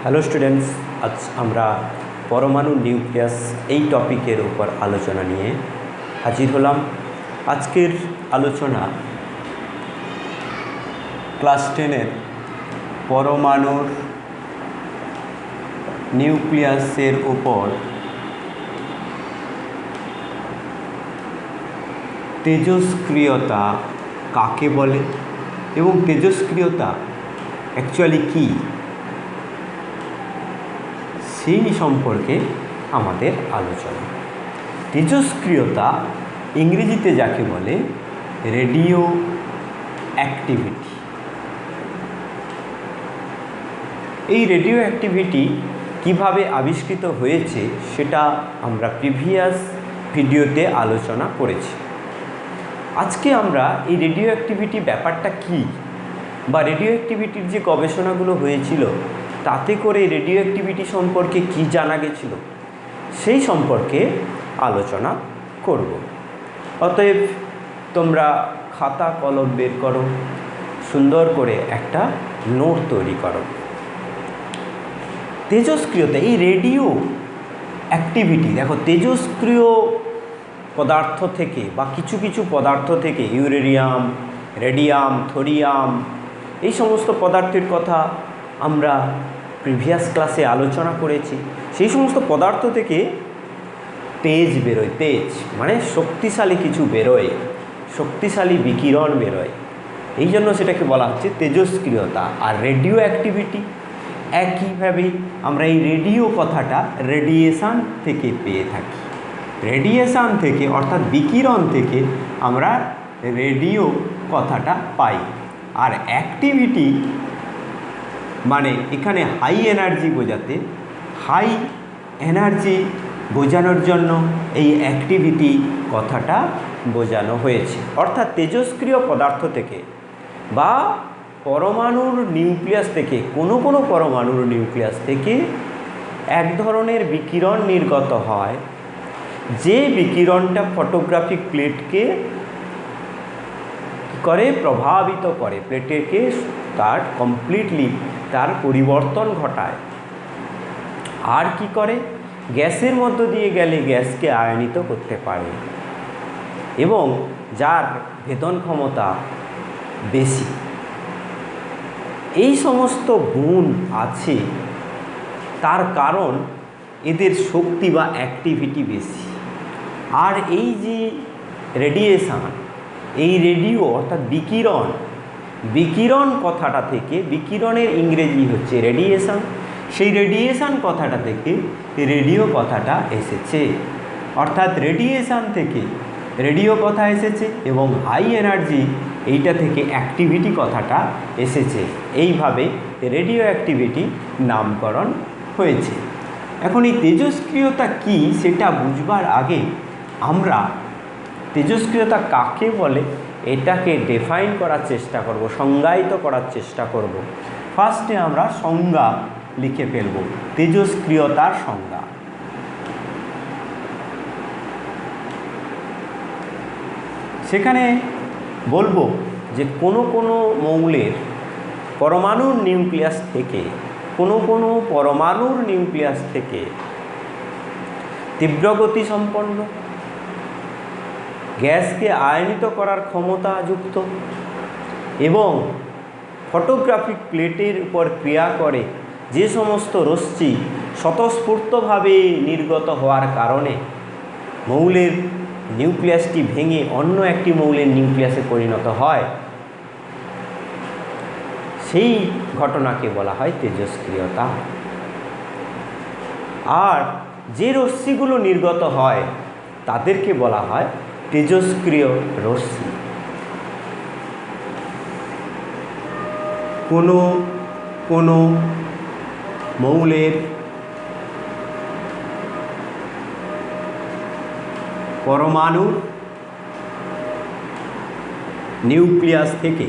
Hello students, আজ আমরা পরমাণু নিউক্লিয়াস এই টপিকের উপর আলোচনা নিয়ে হাজির হলাম। আজকের আলোচনা ক্লাস 10-এর পরমাণুর নিউক্লিয়াসের উপর তেজস্ক্রিয়তা কাকে বলে এবং তেজস্ক্রিয়তা অ্যাকচুয়ালি কী সেই সম্পর্কে আমাদের আলোচনা। তেজস্ক্রিয়তা ইংরেজিতে যাকে বলে রেডিও অ্যাক্টিভিটি। এই রেডিও অ্যাক্টিভিটি কীভাবে আবিষ্কৃত হয়েছে সেটা আমরা প্রিভিয়াস ভিডিওতে আলোচনা করেছি। আজকে আমরা এই রেডিও অ্যাক্টিভিটি ব্যাপারটা কী বা রেডিও অ্যাক্টিভিটির যে গবেষণাগুলো হয়েছিল তাতে করে রেডিও অ্যাক্টিভিটি সম্পর্কে কী জানা গেছিল সেই সম্পর্কে আলোচনা করব। অতএব তোমরা খাতা কলম বের করো, সুন্দর করে একটা নোট তৈরি করো। তেজস্ক্রিয়তা, এই রেডিও অ্যাক্টিভিটি, দেখো তেজস্ক্রিয় পদার্থ থেকে বা কিছু কিছু পদার্থ থেকে ইউরেনিয়াম, রেডিয়াম, থোরিয়াম এই সমস্ত পদার্থের কথা আমরা প্রিভিয়াস ক্লাসে আলোচনা করেছি। সেই সমস্ত পদার্থ থেকে তেজ বেরোয়, তেজ মানে শক্তিশালী কিছু বেরোয়, শক্তিশালী বিকিরণ বেরোয়, এই জন্য সেটাকে বলা হচ্ছে তেজস্ক্রিয়তা। আর রেডিও অ্যাক্টিভিটি একইভাবেই আমরা এই রেডিও কথাটা রেডিয়েশান থেকে পেয়ে থাকি। রেডিয়েশান থেকে অর্থাৎ বিকিরণ থেকে আমরা রেডিও কথাটা পাই। আর অ্যাক্টিভিটি মানে এখানে হাই এনার্জি বোঝাতে, হাই এনার্জি বোঝানোর জন্য এই অ্যাক্টিভিটি কথাটা বোঝানো হয়েছে। অর্থাৎ তেজস্ক্রিয় পদার্থ থেকে বা পরমাণুর নিউক্লিয়াস থেকে, কোনো কোনো পরমাণুর নিউক্লিয়াস থেকে এক ধরনের বিকিরণ নির্গত হয়, যে বিকিরণটা ফটোগ্রাফিক প্লেটকে করে প্রভাবিত করে, প্লেটকে তার কমপ্লিটলি তার পরিবর্তন ঘটায়। আর কি করে, গ্যাসের মধ্য দিয়ে গেলে গ্যাসকে আয়নিত করতে পারে এবং যার ভেদন ক্ষমতা বেশি। এই সমস্ত গুণ আছে তার কারণ এদের শক্তি বা অ্যাক্টিভিটি বেশি। আর এই যে রেডিয়েশান, এই রেডিও অর্থাৎ বিকিরণ, বিকিরণ কথাটা থেকে, বিকিরণের ইংরেজি হচ্ছে রেডিয়েশান, সেই রেডিয়েশান কথাটা থেকে রেডিও কথাটা এসেছে। অর্থাৎ রেডিয়েশান থেকে রেডিও কথা এসেছে এবং হাই এনার্জি এইটা থেকে অ্যাক্টিভিটি কথাটা এসেছে। এইভাবে রেডিও অ্যাক্টিভিটি নামকরণ হয়েছে। এখন এই তেজস্ক্রিয়তা কী সেটা বুঝবার আগে আমরা তেজস্ক্রিয়তা কাকে বলে এটাকে ডিফাইন করার চেষ্টা করব, সংজ্ঞায়িত করার চেষ্টা করব। ফার্স্টে আমরা সংজ্ঞা লিখে ফেলব, তেজস্ক্রিয়তার সংজ্ঞা। সেখানে বলবো যে কোনো কোনো মৌলের পরমাণুর নিউক্লিয়াস থেকে, কোনো কোনো পরমাণুর নিউক্লিয়াস থেকে তীব্রগতি সম্পন্ন, গ্যাসকে আয়নিত করার ক্ষমতাযুক্ত এবং ফটোগ্রাফিক প্লেটের উপর ক্রিয়া করে যে সমস্ত রশ্মি স্বতঃস্ফূর্তভাবে নির্গত হওয়ার কারণে মৌলের নিউক্লিয়াসটি ভেঙে অন্য একটি মৌলের নিউক্লিয়াসে পরিণত হয়, সেই ঘটনাকে বলা হয় তেজস্ক্রিয়তা। আর যে রশ্মিগুলো নির্গত হয় তাদেরকে বলা হয় তেজস্ক্রিয় রশ্মি। কোনো কোনো মৌলের পরমাণুর নিউক্লিয়াস থেকে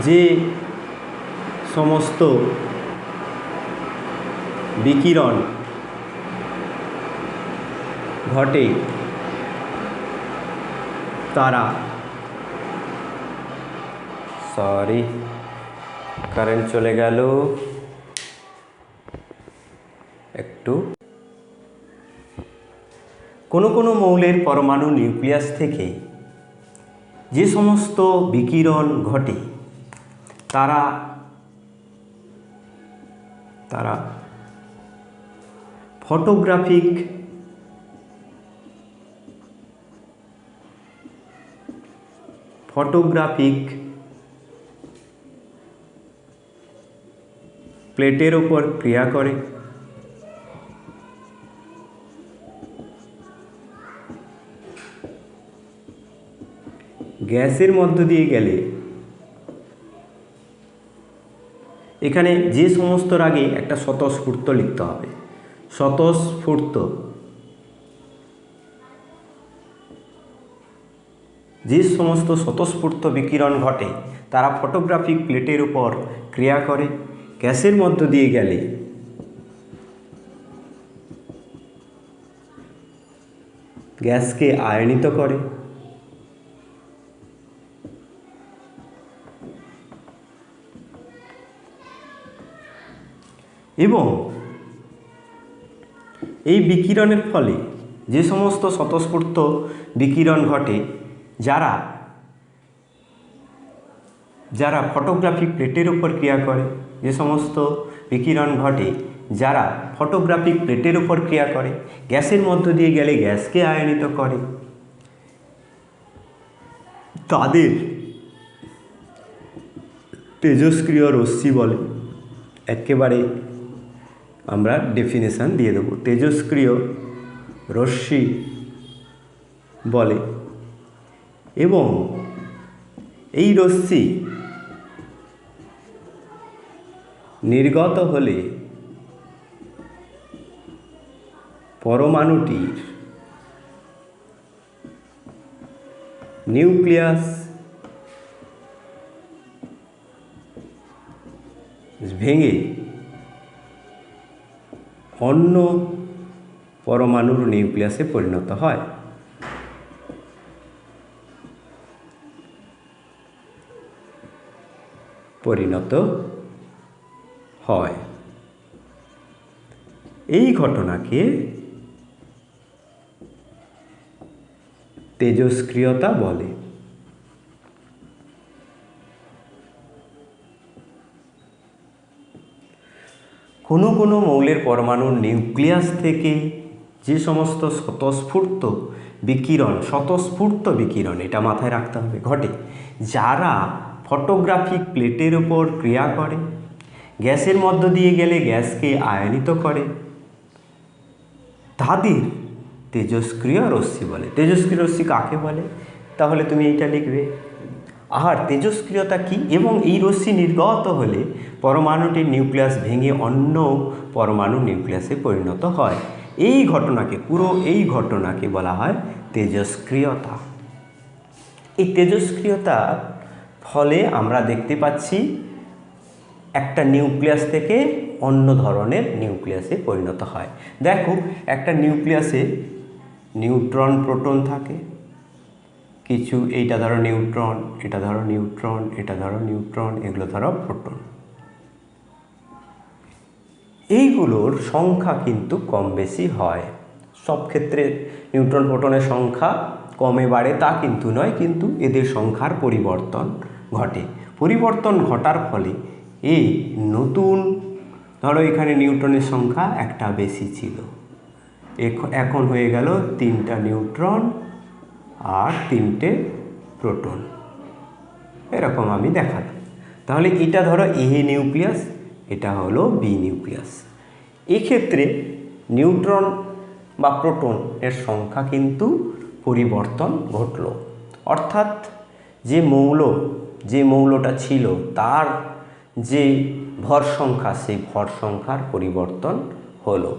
যে সমস্ত বিকিরণ ঘটে তারা, সরি কারেন্ট চলে গেল একটু। কোনো কোনো মৌলের পরমাণু নিউক্লিয়াস থেকে যে সমস্ত বিকিরণ ঘটে তারা ফটোগ্রাফিক প্লেটের ওপর ক্রিয়া করে। গ্যাসের মধ্য দিয়ে গেলে এখানে যে সমস্ত আগে একটা স্বতঃস্ফূর্ত লিখতে হবে। স্বতঃস্ফূর্ত যে সমস্ত স্বতঃস্ফূর্ত বিকিরণ ঘটে তারা ফটোগ্রাফিক প্লেটের উপর ক্রিয়া করে। গ্যাসের মধ্য দিয়ে গেলে গ্যাসকে আয়নিত করে। এবং এই বিকিরণের ফলে যে সমস্ত স্বতঃস্ফূর্ত বিকিরণ ঘটে যারা ফটোগ্রাফিক প্লেটের উপর ক্রিয়া করে, যে সমস্ত বিকিরণ ঘটে যারা ফটোগ্রাফিক প্লেটের উপর ক্রিয়া করে, গ্যাসের মধ্য দিয়ে গেলে গ্যাসকে আয়নিত করে, তাদের তেজস্ক্রিয় রশ্মি বলে। একেবারে আমরা ডেফিনেশন দিয়ে দেবো, তেজস্ক্রিয় রশ্মি বলে। এবং এই রশ্মি নির্গত হলে পরমাণুটির নিউক্লিয়াস ভেঙে অন্য পরমাণুর নিউক্লিয়াসে পরিণত হয়। এই ঘটনাকে তেজস্ক্রিয়তা বলে। কোনো কোনো মৌলের পরমাণুর নিউক্লিয়াস থেকে যে সমস্ত স্বতঃস্ফূর্ত বিকিরণ এটা মাথায় রাখতে হবে ঘটে, যারা ফটোগ্রাফিক প্লেটের ওপর ক্রিয়া করে, গ্যাসের মধ্য দিয়ে গেলে গ্যাসকে আয়নিত করে, তাদের তেজস্ক্রিয় রশ্মি বলে। তেজস্ক্রিয় রশ্মি কাকে বলে? তাহলে তুমি এইটা লিখবে। আর তেজস্ক্রিয়তা কি? এবং এই রশ্মি নির্গত হলে পরমাণুটির নিউক্লিয়াস ভেঙে অন্য পরমাণু নিউক্লিয়াসে পরিণত হয়। এই ঘটনাকে বলা হয় তেজস্ক্রিয়তা। এই তেজস্ক্রিয়তার ফলে আমরা দেখতে পাচ্ছি একটা নিউক্লিয়াস থেকে অন্য ধরনের নিউক্লিয়াসে পরিণত হয়। দেখো, একটা নিউক্লিয়াসে নিউট্রন প্রোটন থাকে কিছু, এইটা ধরো নিউট্রন, এটা ধরো নিউট্রন, এটা ধরো নিউট্রন, এগুলো ধরো প্রোটন। এইগুলোর সংখ্যা কিন্তু কম বেশি হয়। সব ক্ষেত্রে নিউট্রন প্রোটনের সংখ্যা কমে বাড়ে তা কিন্তু নয়, কিন্তু এদের সংখ্যার পরিবর্তন ঘটে। পরিবর্তন ঘটার ফলে এই নতুন, ধরো এখানে নিউট্রনের সংখ্যা একটা বেশি ছিল, এখন হয়ে গেল 3টা নিউট্রন আর 3টে প্রোটন, এরকম আমি দেখালাম। তাহলে এটা ধরো এ নিউক্লিয়াস, এটা হলো বি নিউক্লিয়াস। এক্ষেত্রে নিউট্রন বা প্রোটন এর সংখ্যা কিন্তু পরিবর্তন ঘটলো, অর্থাৎ যে মৌলটা ছিল তার যে ভর সংখ্যা, সেই ভর সংখ্যার পরিবর্তন হলো।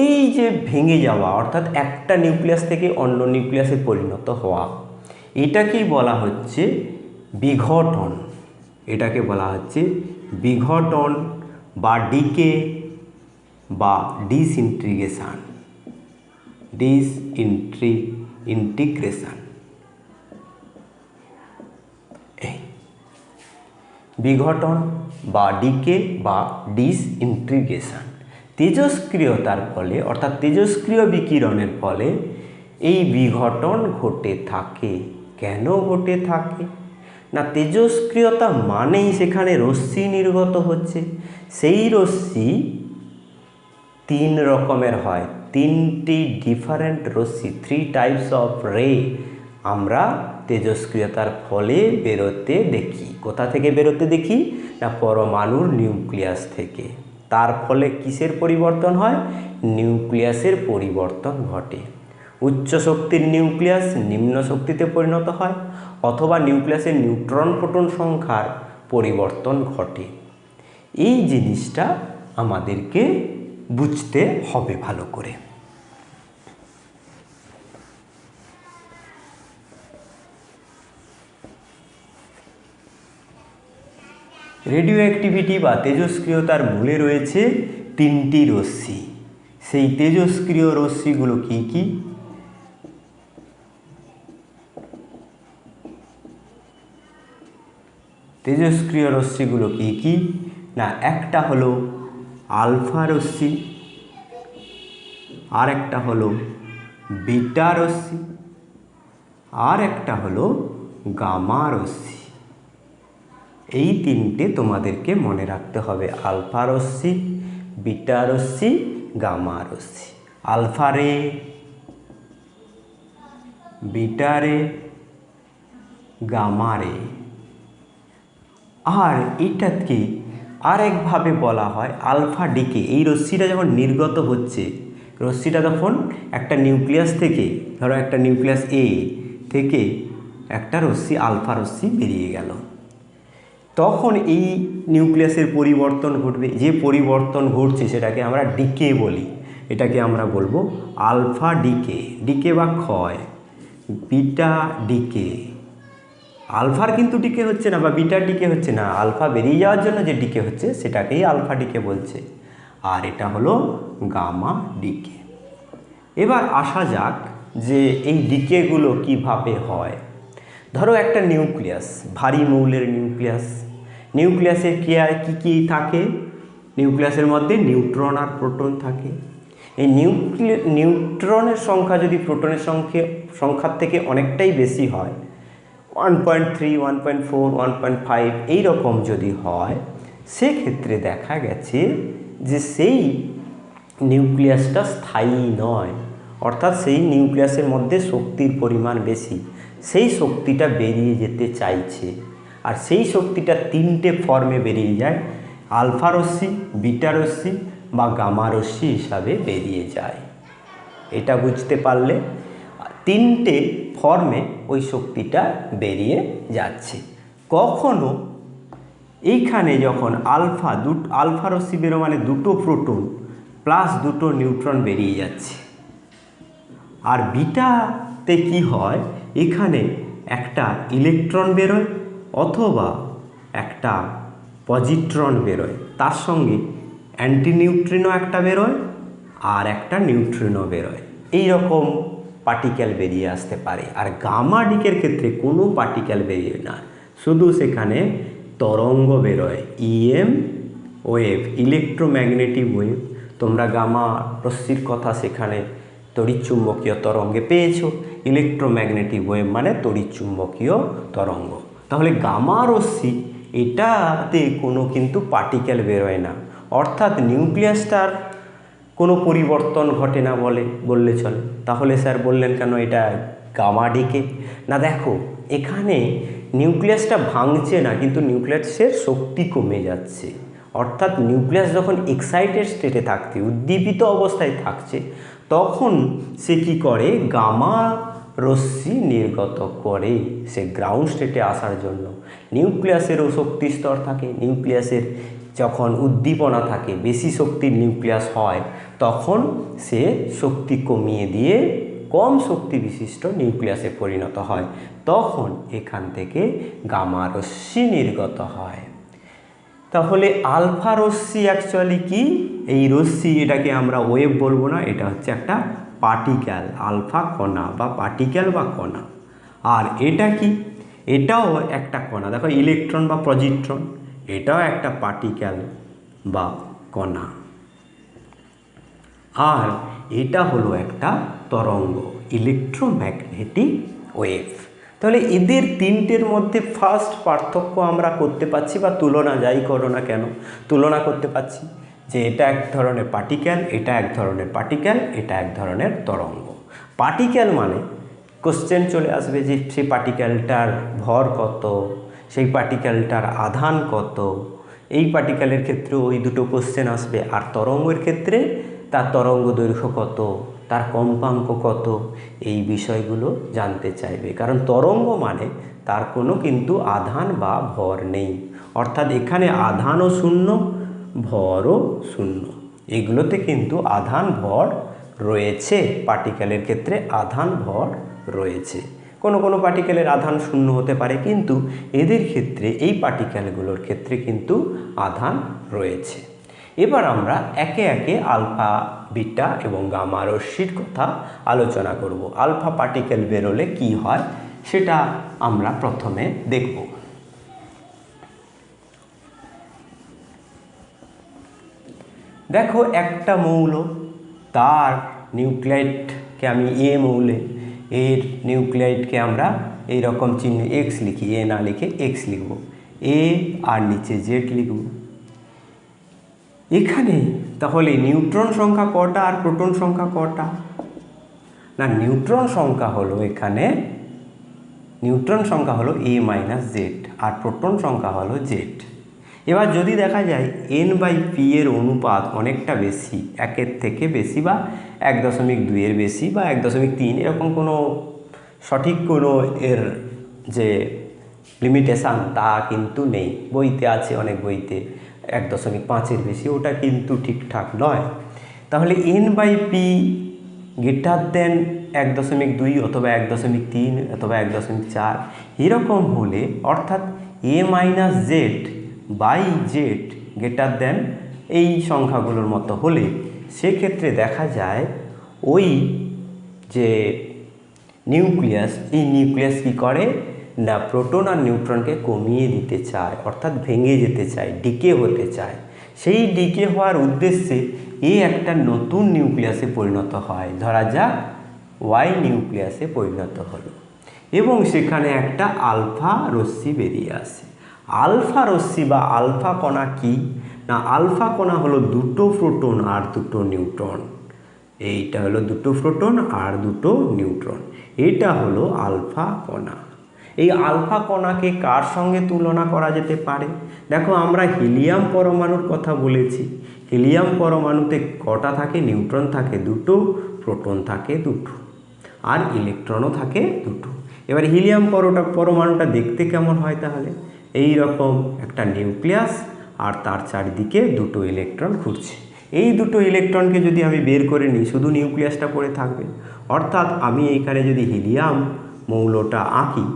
এই যে ভেঙে যাওয়া, অর্থাৎ একটা নিউক্লিয়াস থেকে অন্য নিউক্লিয়াসে পরিণত হওয়া, এটাকেই বলা হচ্ছে বিঘটন। এটাকে বলা হচ্ছে বিঘটন বা ডিকে বা ডিসইন্টিগ্রেশন। বিঘটন বা ডিকে বা ডিসইন্টিগ্রেশন। তেজস্ক্রিয়তার ফলে অর্থাৎ তেজস্ক্রিয় বিকিরণের ফলে এই বিঘটন ঘটে থাকে। কেন ঘটে থাকে না, তেজস্ক্রিয়তা মানেই সেখানে রশ্মি নির্গত হচ্ছে। সেই রশ্মি তিন রকমের হয়, তিনটি ডিফারেন্ট রশ্মি, 3 টাইপস অফ রে আমরা তেজস্ক্রিয়তার ফলে বেরোতে দেখি। কোথা থেকে বেরোতে দেখি না, পরমাণুর নিউক্লিয়াস থেকে। তার ফলে কিসের পরিবর্তন হয়, নিউক্লিয়াসের পরিবর্তন ঘটে। উচ্চ শক্তির নিউক্লিয়াস নিম্ন শক্তিতে পরিণত হয়, অথবা নিউক্লিয়াসের নিউট্রন প্রোটন সংখ্যার পরিবর্তন ঘটে। এই জিনিসটা আমাদেরকে বুঝতে হবে ভালো করে। রেডিও অ্যাক্টিভিটি বা তেজস্ক্রিয়তার মূলে রয়েছে তিনটি রশ্মি। সেই তেজস্ক্রিয় রশ্মিগুলো কি কি? তেজস্ক্রিয় রশ্মিগুলো কি কি না, একটা হলো আলফা রশ্মি, আর একটা হলো বিটা রশ্মি, আর একটা হলো গামা রশ্মি। এই তিনটে তোমাদেরকে মনে রাখতে হবে, আলফা রশ্মি, বিটা রশ্মি, গামা রশ্মি। আলফা রে, বিটা রে, গামা রে। আর এটাকে আরেকভাবে বলা হয় আলফা ডিকে। এই রশ্মিটা যখন নির্গত হচ্ছে, রশ্মিটা যখন একটা নিউক্লিয়াস থেকে, ধরো একটা নিউক্লিয়াস এ থেকে একটা রশ্মি আলফা রশ্মি বেরিয়ে গেল, তখন এই নিউক্লিয়াসের পরিবর্তন ঘটবে। যে পরিবর্তন ঘটছে সেটাকে আমরা ডিকে বলি। এটাকে আমরা বলবো আলফা ডিকে, ডিকে বা ক্ষয়। বিটা ডিকে, আলফার কিন্তু ডিকে হচ্ছে না বা বিটার ডিকে হচ্ছে না, আলফা বেরিয়ে যাওয়ার জন্য যে ডিকে হচ্ছে সেটাকেই আলফা ডিকে বলছে। আর এটা হলো গামা ডিকে। এবার আসা যাক যে এই ডিকেগুলো কিভাবে হয়। ধরো একটা নিউক্লিয়াস, ভারী মৌলের নিউক্লিয়াস। নিউক্লিয়াসের কী কী থাকে? নিউক্লিয়াসের মধ্যে নিউট্রন আর প্রোটন থাকে। এই নিউট্রনের সংখ্যা যদি প্রোটনের সংখ্যার থেকে অনেকটাই বেশি হয়, 1.3, 1.4, 1.5 এইরকম যদি হয়, সেক্ষেত্রে দেখা গেছে যে সেই নিউক্লিয়াসটা স্থায়ী নয়, অর্থাৎ সেই নিউক্লিয়াসের মধ্যে শক্তির পরিমাণ বেশি, সেই শক্তিটা বেরিয়ে যেতে চাইছে। আর সেই শক্তিটা তিনটে ফর্মে বেরিয়ে যায়, আলফা রশ্মি, বিটা রশ্মি বা গামা রশ্মি হিসাবে বেরিয়ে যায়। এটা বুঝতে পারলে তিনটে ফর্মে ওই শক্তিটা বেরিয়ে যাচ্ছে। কখনো এইখানে যখন আলফা রশ্মি বেরো মানে দুটো প্রোটন প্লাস দুটো নিউট্রন বেরিয়ে যাচ্ছে। আর বিটাতে কি হয়, এখানে একটা ইলেকট্রন বেরোয় অথবা একটা পজিট্রন বেরোয়, তার সঙ্গে অ্যান্টিনিউট্রিনো একটা বেরোয় আর একটা নিউট্রিনো বেরোয়। এই রকম পার্টিকেল বেরিয়ে আসতে পারে। আর গামা ডিকের ক্ষেত্রে কোনো পার্টিকেল বেরিয়ে না, শুধু সেখানে তরঙ্গ বেরোয়, ইএম ওয়েভ, ইলেকট্রোম্যাগনেটিক ওয়েভ। তোমরা গামা রশ্মির কথা সেখানে তড়িৎচুম্বকীয় তরঙ্গে পেয়েছো, ইলেকট্রোম্যাগনেটিক ওয়েভ মানে তড়িৎচুম্বকীয় তরঙ্গ। তাহলে গামা রশ্মি এটাতে কোনো কিন্তু পার্টিকেল বেরোয় না, অর্থাৎ নিউক্লিয়াসটার কোনো পরিবর্তন ঘটে না বললে চলে। তাহলে স্যার বললেন কেন এটা গামা ডিকে? না দেখো, এখানে নিউক্লিয়াসটা ভাঙছে না, কিন্তু নিউক্লিয়াসের শক্তি কমে যাচ্ছে। অর্থাৎ নিউক্লিয়াস যখন এক্সাইটেড স্টেটে থাকছে, উদ্দীপিত অবস্থায় থাকছে, তখন সে কি করে, গামা রশ্মি নির্গত করে সে গ্রাউন্ড স্টেটে আসার জন্য। নিউক্লিয়াসেরও শক্তি স্তর থাকে, নিউক্লিয়াসের যখন উদ্দীপনা থাকে, বেশি শক্তির নিউক্লিয়াস হয়, তখন সে শক্তি কমিয়ে দিয়ে কম শক্তি বিশিষ্ট নিউক্লিয়াসে পরিণত হয়, তখন এখান থেকে গামা রশ্মি নির্গত হয়। তাহলে আলফা রশ্মি অ্যাকচুয়ালি কি? এই রশ্মি, এটাকে আমরা ওয়েভ বলবো না, এটা হচ্ছে একটা পার্টিকেল, আলফা কণা বা পার্টিকেল বা কণা। আর এটা কি? এটাও একটা কণা। দেখো ইলেকট্রন বা পজিট্রন, এটাও একটা পার্টিকেল বা কণা, আর এটা হলো একটা তরঙ্গ, ইলেকট্রোম্যাগনেটিক ওয়েভ। তাহলে এদের তিনটের মধ্যে ফার্স্ট পার্থক্য আমরা করতে পারছি, বা তুলনা যাই করো না কেন তুলনা করতে পারছি, যে এটা এক ধরনের পার্টিকেল, এটা এক ধরনের পার্টিকেল, এটা এক ধরনের তরঙ্গ। পার্টিকেল মানে কোশ্চেন চলে আসবে যে সেই পার্টিকেলটার ভর কত, সেই পার্টিকেলটার আধান কত, এই পার্টিকেলের ক্ষেত্রে ওই দুটো কোশ্চেন আসবে। আর তরঙ্গের ক্ষেত্রে তার তরঙ্গ দৈর্ঘ্য কত, তার কম্পাঙ্ক কত, এই বিষয়গুলো জানতে চাইবে। কারণ তরঙ্গ মানে তার কোনো কিন্তু আধান বা ভর নেই, অর্থাৎ এখানে আধানও শূন্য, ভরও শূন্য। এগুলোতে কিন্তু আধান ভর রয়েছে, পার্টিকেলের ক্ষেত্রে আধান ভর রয়েছে। কোনো কোনো পার্টিকেলের আধান শূন্য হতে পারে, কিন্তু এদের ক্ষেত্রে, এই পার্টিকেলগুলোর ক্ষেত্রে কিন্তু আধান রয়েছে। এবার আমরা একে একে আলফা, বিটা এবং গামা রশ্মির কথা আলোচনা করব। আলফা পার্টিকেল বেরোলে কি হয় সেটা আমরা প্রথমে দেখব। দেখো, একটা মৌল, তার নিউক্লিয়াইডকে আমি এ মৌলে, এর নিউক্লিয়াইডকে আমরা এই রকম চিহ্ন এক্স লিখি, এ না লিখে এক্স লিখব, এ আর নিচে জেড লিখব। এখানে তাহলে নিউট্রন সংখ্যা কটা আর প্রোটন সংখ্যা কটা? না, নিউট্রন সংখ্যা হলো এখানে, নিউট্রন সংখ্যা হলো এ মাইনাস জেড, আর প্রোটন সংখ্যা হলো জেড। এবার যদি দেখা যায় n/p এর অনুপাত অনেকটা বেশি, 1-এর থেকে বেশি, বা 1.2-এর বেশি, বা 1.3, এরকম কোনো সঠিক কোনো এর যে লিমিটেশান তা কিন্তু নেই। বইতে আছে, অনেক বইতে 1.5-এর বেশি, ওটা কিন্তু ঠিকঠাক নয়। তাহলে n/p গ্রেটার দেন 1.2 অথবা 1.3 অথবা 1.4 এরকম হলে, অর্থাৎ a minus Z by Z greater than এই সংখ্যাগুলোর মতো হলে, সেক্ষেত্রে দেখা যায় ওই যে নিউক্লিয়াস, এই নিউক্লিয়াস কী করে না, প্রোটন আর নিউট্রনকে কমিয়ে দিতে চায়, অর্থাৎ ভেঙে যেতে চায়, ডিকে হতে চায়। সেই ডিকে হওয়ার উদ্দেশ্যে এ একটা নতুন নিউক্লিয়াসে পরিণত হয়, ধরা যাক ওয়াই নিউক্লিয়াসে পরিণত হলো, এবং সেখানে একটা আলফা রশ্মি বেরিয়ে আসে। আলফা রশ্মি বা আলফা কণা কি না, আলফা কণা হলো দুটো প্রোটন আর দুটো নিউট্রন। এইটা হলো দুটো প্রোটন আর দুটো নিউট্রন, এটা হলো আলফা কণা। এই আলফা কণাকে কার সঙ্গে তুলনা করা যেতে পারে? দেখো, আমরা হিলিয়াম পরমাণুর কথা বলেছি। হিলিয়াম পরমাণুতে কটা থাকে? নিউট্রন থাকে দুটো, প্রোটন থাকে দুটো, আর ইলেকট্রনও থাকে দুটো। এবার হিলিয়াম পরমাণুটা দেখতে কেমন হয়? তাহলে এই রকম একটা নিউক্লিয়াস, আর তার চারিদিকে দুটো ইলেকট্রন ঘুরছে। এই দুটো ইলেকট্রনকে যদি আমি বের করে নিই, শুধু নিউক্লিয়াসটা পড়ে থাকবে। অর্থাৎ আমি এইখানে যদি হিলিয়াম মৌলটা আঁকি,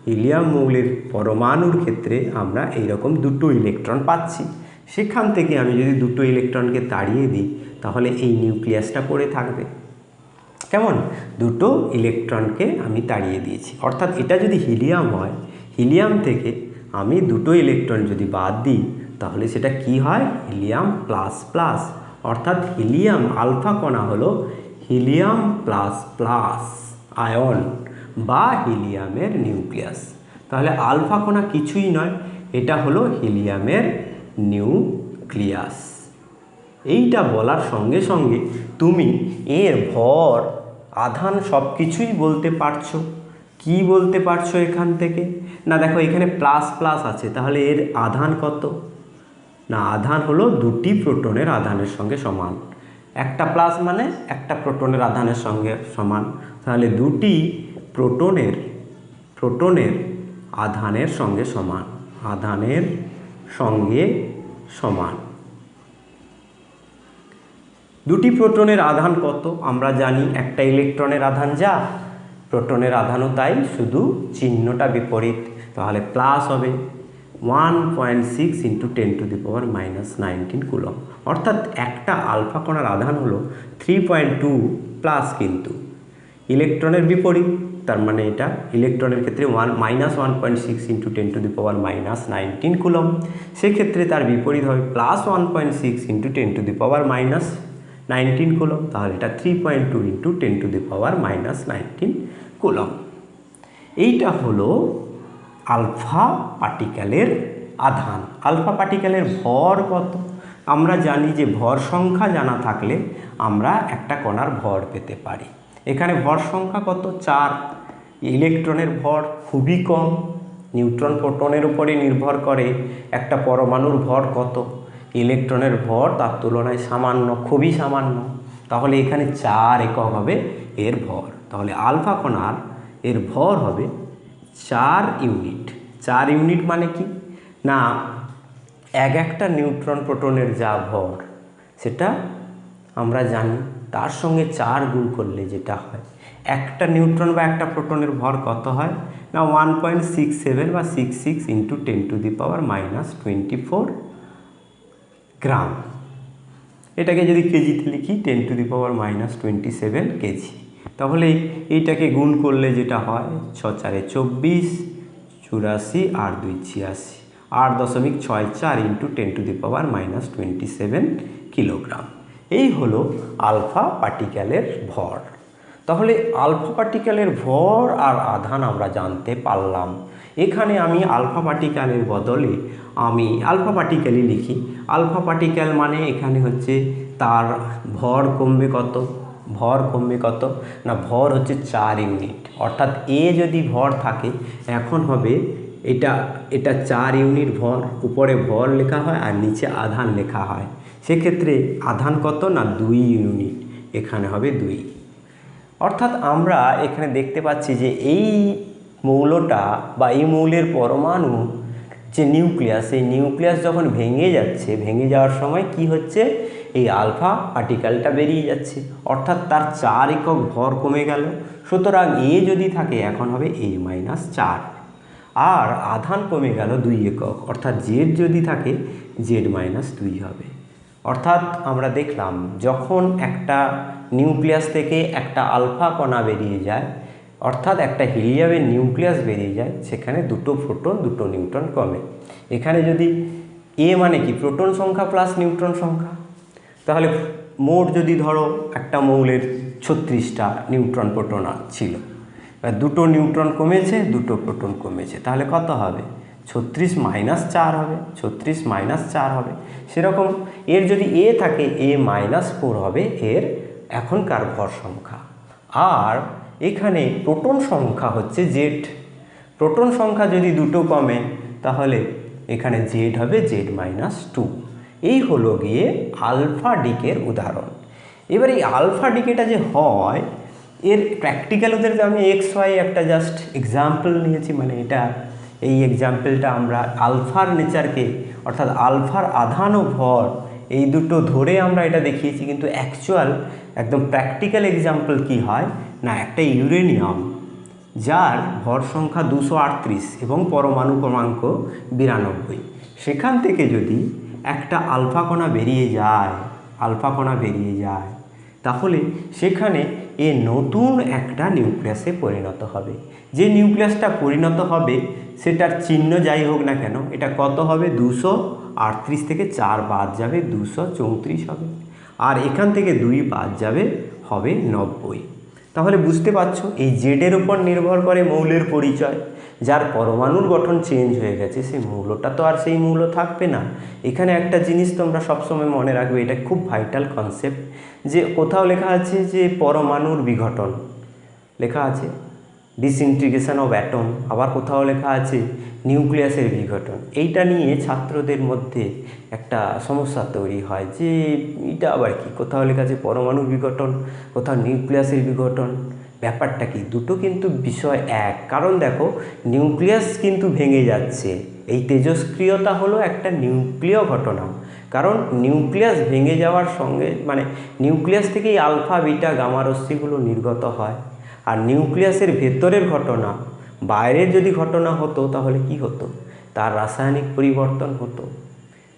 হিলিয়াম মৌলের পরমাণুর ক্ষেত্রে আমরা এইরকম দুটো ইলেকট্রন পাচ্ছি। সেখান থেকে আমি যদি দুটো ইলেকট্রনকে তাড়িয়ে দিই, তাহলে এই নিউক্লিয়াসটা পড়ে থাকবে। কেমন? দুটো ইলেকট্রনকে আমি তাড়িয়ে দিয়েছি। অর্থাৎ এটা যদি হিলিয়াম হয়, হিলিয়াম থেকে আমি দুটো ইলেকট্রন যদি বাদ দিই, তাহলে সেটা কি হয়? Helium plus plus. অর্থাৎ হিলিয়াম আলফা কণা হলো হিলিয়াম প্লাস প্লাস আয়ন বা হিলিয়ামের নিউক্লিয়াস। তাহলে আলফা কণা কিছুই নয়, এটা হলো হিলিয়ামের নিউক্লিয়াস। এইটা বলার সঙ্গে সঙ্গে তুমি এর ভর, আধান সব কিছুই বলতে পারছো। কি বলতে পারছো এখান থেকে? না দেখো, এখানে প্লাস প্লাস আছে, তাহলে এর আধান কত? না, আধান হলো দুটি প্রোটনের আধানের সঙ্গে সমান। একটা প্লাস মানে একটা প্রোটনের আধানের সঙ্গে সমান, তাহলে দুটি প্রোটনের আধানের সঙ্গে সমান, আধানের সঙ্গে সমান। দুটি প্রোটনের আধান কত? আমরা জানি একটা ইলেকট্রনের আধান যা, প্রোটনের আধানও তাই, শুধু চিহ্নটা বিপরীত। তাহলে প্লাস হবে 1.6 × 10⁻⁻19 কুলম। অর্থাৎ একটা আলফা কণার আধান হলো 3.2 প্লাস, কিন্তু ইলেকট্রনের বিপরীত, তার মানে এটা ইলেকট্রনের ক্ষেত্রে -1.6 ইন্টু 10⁻⁻19 কুলম। সেক্ষেত্রে তার বিপরীত হবে +1.6 ইন্টু 10⁻19 কুলম। তাহলে এটা 3.2 ইন্টু 10⁻19 কুলম। এইটা হলো আলফা পার্টিকেলের আধান। আলফা পার্টিকেলের ভর কত? আমরা জানি যে ভর সংখ্যা জানা থাকলে আমরা একটা কণার ভর পেতে পারি। এখানে ভর সংখ্যা কত? 4। ইলেকট্রনের ভর খুবই কম, নিউট্রন প্রোটনের উপরে নির্ভর করে একটা পরমাণুর ভর কত। ইলেকট্রনের ভর তার তুলনায় সামান্য, খুবই সামান্য। তাহলে এখানে 4 একক হবে এর ভর। তাহলে আলফা কণার এর ভর হবে 4 ইউনিট। 4 ইউনিট মানে কি না, একটা নিউট্রন প্রোটনের যা ভর সেটা আমরা জানি, তার সঙ্গে 4 গুণ করলে যেটা হয়, একটা নিউট্রন বা একটা প্রোটনের ভর কত হয় না 1.67 বা 66 ইন্টু 10⁻⁻24 গ্রাম। এটাকে যদি কেজিতে লিখি 10⁻⁻27 কেজি। তাহলে এইটাকে গুণ করলে যেটা হয় 6 4 24, 84 আর 2 86, 8.64 ইন্টু 10⁻⁻27 কিলোগ্রাম। এই হলো আলফা পার্টিকেলের ভর। তাহলে আলফা পার্টিকেলের ভর আর আধান আমরা জানতে পারলাম। এখানে আমি আলফা পার্টিকেলের বদলে আমি আলফা পার্টিকেলই লিখি। আলফা পার্টিকেল মানে এখানে হচ্ছে তার ভর কমবে কত? ভর কমবে কত না, ভর হচ্ছে 4 ইউনিট। অর্থাৎ এ যদি ভর থাকে, এখন হবে এটা 4 ইউনিট ভর। উপরে ভর লেখা হয় আর নিচে আধান লেখা হয়। সেক্ষেত্রে আধান কত না 2 ইউনিট, এখানে হবে 2। অর্থাৎ আমরা এখানে দেখতে পাচ্ছি যে এই মৌলটা বা এই মৌলের পরমাণু যে নিউক্লিয়াস, এই নিউক্লিয়াস যখন ভেঙে যাচ্ছে, ভেঙে যাওয়ার সময় কি হচ্ছে, এই আলফা পার্টিকেলটা বেরিয়ে যাচ্ছে। অর্থাৎ তার 4 একক ভর কমে গেল। সুতরাং এ যদি থাকে এখন হবে A-4, আর আধান কমে গেল 2 একক। অর্থাৎ জেড যদি থাকে Z-2 হবে। অর্থাৎ আমরা দেখলাম যখন একটা নিউক্লিয়াস থেকে একটা আলফা কণা বেরিয়ে যায়, অর্থাৎ একটা হিলিয়ামের নিউক্লিয়াস বেরিয়ে যায়, সেখানে 2 প্রোটন 2 নিউট্রন কমে। এখানে যদি এ মানে কি প্রোটন সংখ্যা প্লাস নিউট্রন সংখ্যা, তাহলে মোট যদি ধরো একটা মৌলের 36টা নিউট্রন প্রোটন ছিল, 2 নিউট্রন কমেছে 2 প্রোটন কমেছে, তাহলে কত হবে? 36 - 4 হবে, 36 - 4 হবে। সেরকম এর যদি এ থাকে A-4 হবে এর এখনকার ভর সংখ্যা। আর এখানে প্রোটন সংখ্যা হচ্ছে জেড। প্রোটন সংখ্যা যদি 2 কমে তাহলে এখানে জেড হবে Z-2। এই হলো গিয়ে আলফা ডিকের উদাহরণ। এবার এই আলফা ডিকেটা যে হয়, এর প্র্যাকটিক্যাল ওদের আমি XY একটা জাস্ট এক্সাম্পল নিয়েছি। মানে এই এক্সাম্পলটা আমরা আলফার নেচারকে, অর্থাৎ আলফার আধান ও ভর এই দুটো ধরে আমরা এটা দেখিয়েছি। কিন্তু অ্যাকচুয়াল একদম প্র্যাকটিক্যাল এক্সাম্পল কি হয় না, একটা ইউরেনিয়াম যার ভর সংখ্যা 238 এবং পরমাণু ক্রমাঙ্ক 92, সেখান থেকে যদি একটা আলফা কণা বেরিয়ে যায়, তাহলে সেখানে এ নতুন একটা নিউক্লিয়াসে পরিণত হবে। যে নিউক্লিয়াসটা পরিণত হবে সেটার চিহ্ন যাই হোক না কেন, এটা কত হবে? 238 থেকে 4 বাদ যাবে 234 হবে। আর এখান থেকে 2 বাদ যাবে, হবে 90। তাহলে বুঝতে পারছো এই জেডের উপর নির্ভর করে মৌলের পরিচয়। যার পরমাণুর গঠন চেঞ্জ হয়ে গেছে, সেই মৌলটা তো আর সেই মৌল থাকবে না। এখানে একটা জিনিস তোমরা সবসময় মনে রাখবে, এটা খুব ভাইটাল কনসেপ্ট, যে কোথাও লেখা আছে যে পরমাণুর বিঘটন, লেখা আছে ডিসইন্টিগ্রেশন অফ অ্যাটম, আবার কোথাও লেখা আছে নিউক্লিয়াসের বিঘটন। এইটা নিয়ে ছাত্রদের মধ্যে একটা সমস্যা তৈরি হয় যে এটা আবার কি, কোথাও লেখা আছে পরমাণুর বিঘটন, কোথাও নিউক্লিয়াসের বিঘটন। ব্যাপারটা কি, দুটো কিন্তু বিষয় এক। কারণ দেখো নিউক্লিয়াস কিন্তু ভেঙে যাচ্ছে, এই তেজস্ক্রিয়তা হলো একটা নিউক্লিয় ঘটনা। কারণ নিউক্লিয়াস ভেঙে যাওয়ার সঙ্গে মানে নিউক্লিয়াস থেকেই আলফা বিটা গামা রশ্মিগুলো নির্গত হয়। আর নিউক্লিয়াসের ভেতরের ঘটনা, বাইরের যদি ঘটনা হতো তাহলে কি হতো, তার রাসায়নিক পরিবর্তন হতো।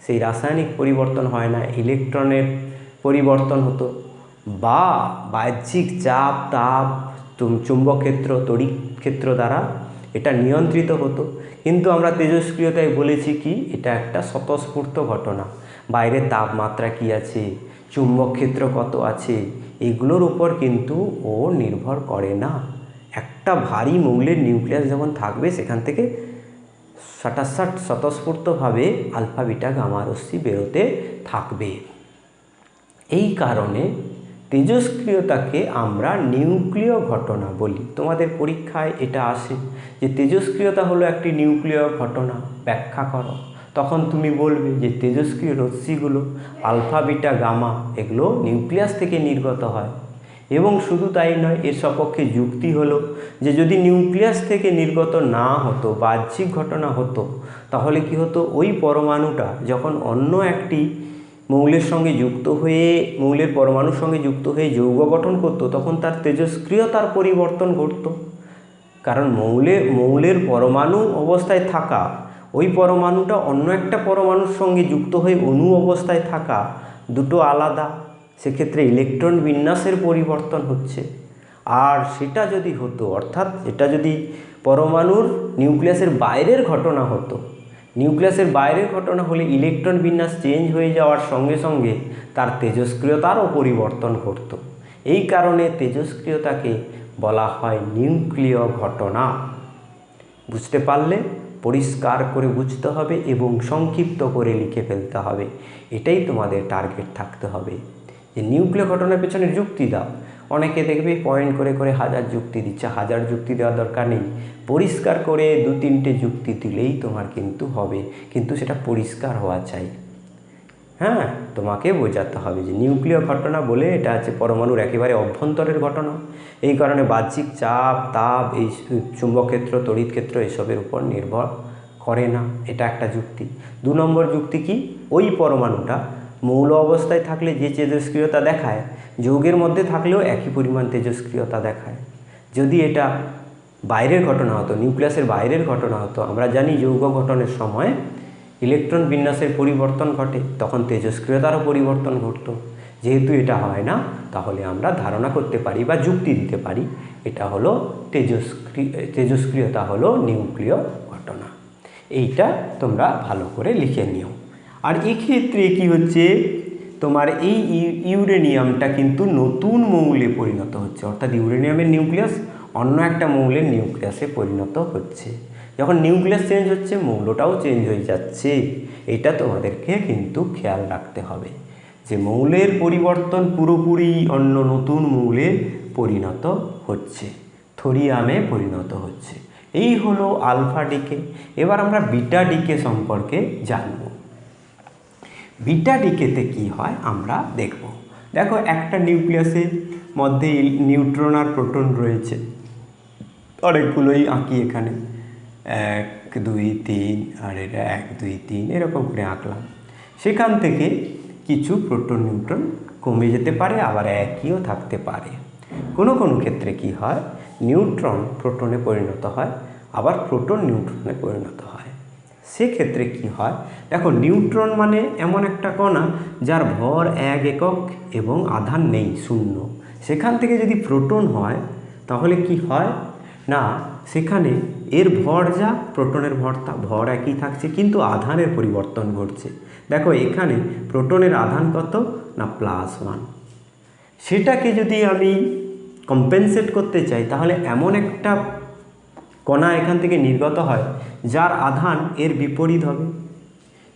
সেই রাসায়নিক পরিবর্তন হয় না, ইলেকট্রনের পরিবর্তন হতো, বা বাহ্যিক চাপ তাপ চুম্বক ক্ষেত্র, তড়িৎ ক্ষেত্র দ্বারা এটা নিয়ন্ত্রিত হতো। কিন্তু আমরা তেজস্ক্রিয়তায় বলেছি কি এটা একটা স্বতঃস্ফূর্ত ঘটনা। বাইরে তাপমাত্রা কি আছে, চুম্বক ক্ষেত্র কত আছে, এগুলোর উপর কিন্তু ও নির্ভর করে না। একটা ভারী মৌলের নিউক্লিয়াস যখন থাকবে সেখান থেকে সাটাসাট স্বতঃস্ফূর্তভাবে আলফা বিটা গামা রশ্মি বেরোতে থাকবে। এই কারণে তেজস্ক্রিয়তাকে আমরা নিউক্লিয় ঘটনা বলি। তোমাদের পরীক্ষায় এটা আসে যে তেজস্ক্রিয়তা হলো একটি নিউক্লিয় ঘটনা, ব্যাখ্যা করো। তখন তুমি বলবে যে তেজস্ক্রিয় রশ্মিগুলো আলফা বিটা গামা এগুলো নিউক্লিয়াস থেকে নির্গত হয়। এবং শুধু তাই নয়, এর সপক্ষে যুক্তি হলো যে যদি নিউক্লিয়াস থেকে নির্গত না হতো, বাহ্যিক ঘটনা হতো, তাহলে কি হতো, ওই পরমাণুটা যখন অন্য একটি মৌলের সঙ্গে যুক্ত হয়ে, মৌলের পরমাণুর সঙ্গে যুক্ত হয়ে যৌগ গঠন করতো, তখন তার তেজস্ক্রিয়তার পরিবর্তন ঘটতো। কারণ মৌলের পরমাণু অবস্থায় থাকা ওই পরমাণুটা অন্য একটা পরমাণুর সঙ্গে যুক্ত হয়ে অণু অবস্থায় থাকা, দুটো আলাদা। সেক্ষেত্রে ইলেকট্রন বিন্যাসের পরিবর্তন হচ্ছে। আর সেটা যদি হতো, অর্থাৎ এটা যদি পরমাণুর নিউক্লিয়াসের বাইরের ঘটনা হতো, নিউক্লিয়াসের বাইরের ঘটনা হলে ইলেকট্রন বিন্যাস চেঞ্জ হয়ে যাওয়ার সঙ্গে সঙ্গে তার তেজস্ক্রিয়তারও পরিবর্তন ঘটতো। এই কারণে তেজস্ক্রিয়তাকে বলা হয় নিউক্লিয় ঘটনা। বুঝতে পারলে? পরিষ্কার করে বুঝতে হবে এবং সংক্ষিপ্ত করে লিখে ফেলতে হবে। এটাই তোমাদের টার্গেট থাকতে হবে যে নিউক্লিয় ঘটনার পেছনে যুক্তি দাও। অনেকে দেখবে পয়েন্ট করে করে হাজার যুক্তি দিচ্ছে। হাজার যুক্তি দেওয়ার দরকার নেই, পরিষ্কার করে 2-3টে যুক্তি দিলেই তোমার কিন্তু হবে, কিন্তু সেটা পরিষ্কার হওয়া চাই। হ্যাঁ, তোমাকে বোঝাতে হবে যে নিউক্লিয় ঘটনা বলে এটা আছে পরমাণুর একেবারে অভ্যন্তরের ঘটনা। এই কারণে বাহ্যিক চাপ, তাপ, এই চুম্বক ক্ষেত্র, তড়িৎ ক্ষেত্র এসবের উপর নির্ভর করে না। এটা একটা যুক্তি। 2 নম্বর যুক্তি কি, ওই পরমাণুটা মৌল অবস্থায় থাকলে যে তেজস্ক্রিয়তা দেখায়, যৌগের মধ্যে থাকলেও একই পরিমাণ তেজস্ক্রিয়তা দেখায়। যদি এটা বাইরের ঘটনা হতো, নিউক্লিয়াসের বাইরের ঘটনা হতো, আমরা জানি যৌগ গঠনের সময় ইলেকট্রন বিন্যাসের পরিবর্তন ঘটে, তখন তেজস্ক্রিয়তারও পরিবর্তন ঘটতো। যেহেতু এটা হয় না, তাহলে আমরা ধারণা করতে পারি বা যুক্তি দিতে পারি এটা হলো তেজস্ক্রিয়তা হলো নিউক্লিয় ঘটনা। এইটা তোমরা ভালো করে লিখে নিও। আর এক্ষেত্রে কি হচ্ছে, তোমার এই ইউরেনিয়ামটা কিন্তু নতুন মৌলে পরিণত হচ্ছে, অর্থাৎ ইউরেনিয়ামের নিউক্লিয়াস অন্য একটা মৌলের নিউক্লিয়াসে পরিণত হচ্ছে। যখন নিউক্লিয়াস চেঞ্জ হচ্ছে, মৌলটাও চেঞ্জ হয়ে যাচ্ছে। এটা তোমাদেরকে কিন্তু খেয়াল রাখতে হবে যে মৌলের পরিবর্তন পুরোপুরি অন্য নতুন মৌলে পরিণত হচ্ছে, থোরিয়ামে পরিণত হচ্ছে। এই হলো আলফা ডিকে। এবার আমরা বিটা ডিকে সম্পর্কে জানব। বিটা ডিকেতে কি হয় আমরা দেখব। দেখো, একটা নিউক্লিয়াসের মধ্যে নিউট্রন আর প্রোটন রয়েছে, অনেকগুলোই আঁকি এখানে, 1 2 3, আর এটা 1 2 3 এরকম করে আঁকলাম। সেখান থেকে কিছু প্রোটন নিউট্রন কমে যেতে পারে, আবার একইও থাকতে পারে। কোনো কোনো ক্ষেত্রে কি হয়, নিউট্রন প্রোটনে পরিণত হয়, আবার প্রোটন নিউট্রনে পরিণত হয়। সেক্ষেত্রে কি হয়, দেখো, নিউট্রন মানে এমন একটা কণা যার ভর 1 একক এবং আধান নেই, 0। সেখান থেকে যদি প্রোটন হয় তাহলে কি হয় না, সেখানে এর ভর যা, প্রোটনের ভর একই থাকছে, কিন্তু আধানের পরিবর্তন ঘটছে। দেখো, এখানে প্রোটনের আধান কত না +1। সেটাকে যদি আমি কম্পেনসেট করতে চাই, তাহলে এমন একটা কণা এখান থেকে নির্গত হয় যার আধান এর বিপরীত হবে।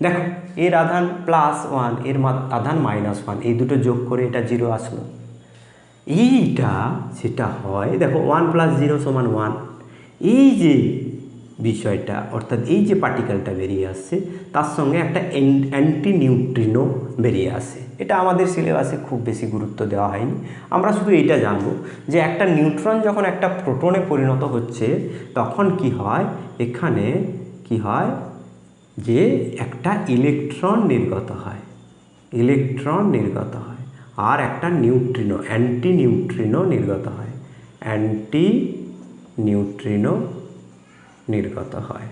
দেখো, এর আধান +1, এর আধান -1, এই দুটো যোগ করে এটা 0 আসলো। এইটা যেটা হয়, দেখো 1 + 0 = 1। এই যে বিষয়টা, অর্থাৎ এই যে পার্টিকেলটা বেরিয়ে আসছে, তার সঙ্গে একটা অ্যান্টি নিউট্রিনো বেরিয়ে আসে। এটা আমাদের সিলেবাসে খুব বেশি গুরুত্ব দেওয়া হয়নি। আমরা শুধু এটা জানবো যে একটা নিউট্রন যখন একটা প্রোটনে পরিণত হচ্ছে, তখন কি হয়, এখানে কি হয় যে একটা ইলেকট্রন নির্গত হয়, আর একটা নিউট্রিনো, অ্যান্টি নিউট্রিনো নির্গত হয়,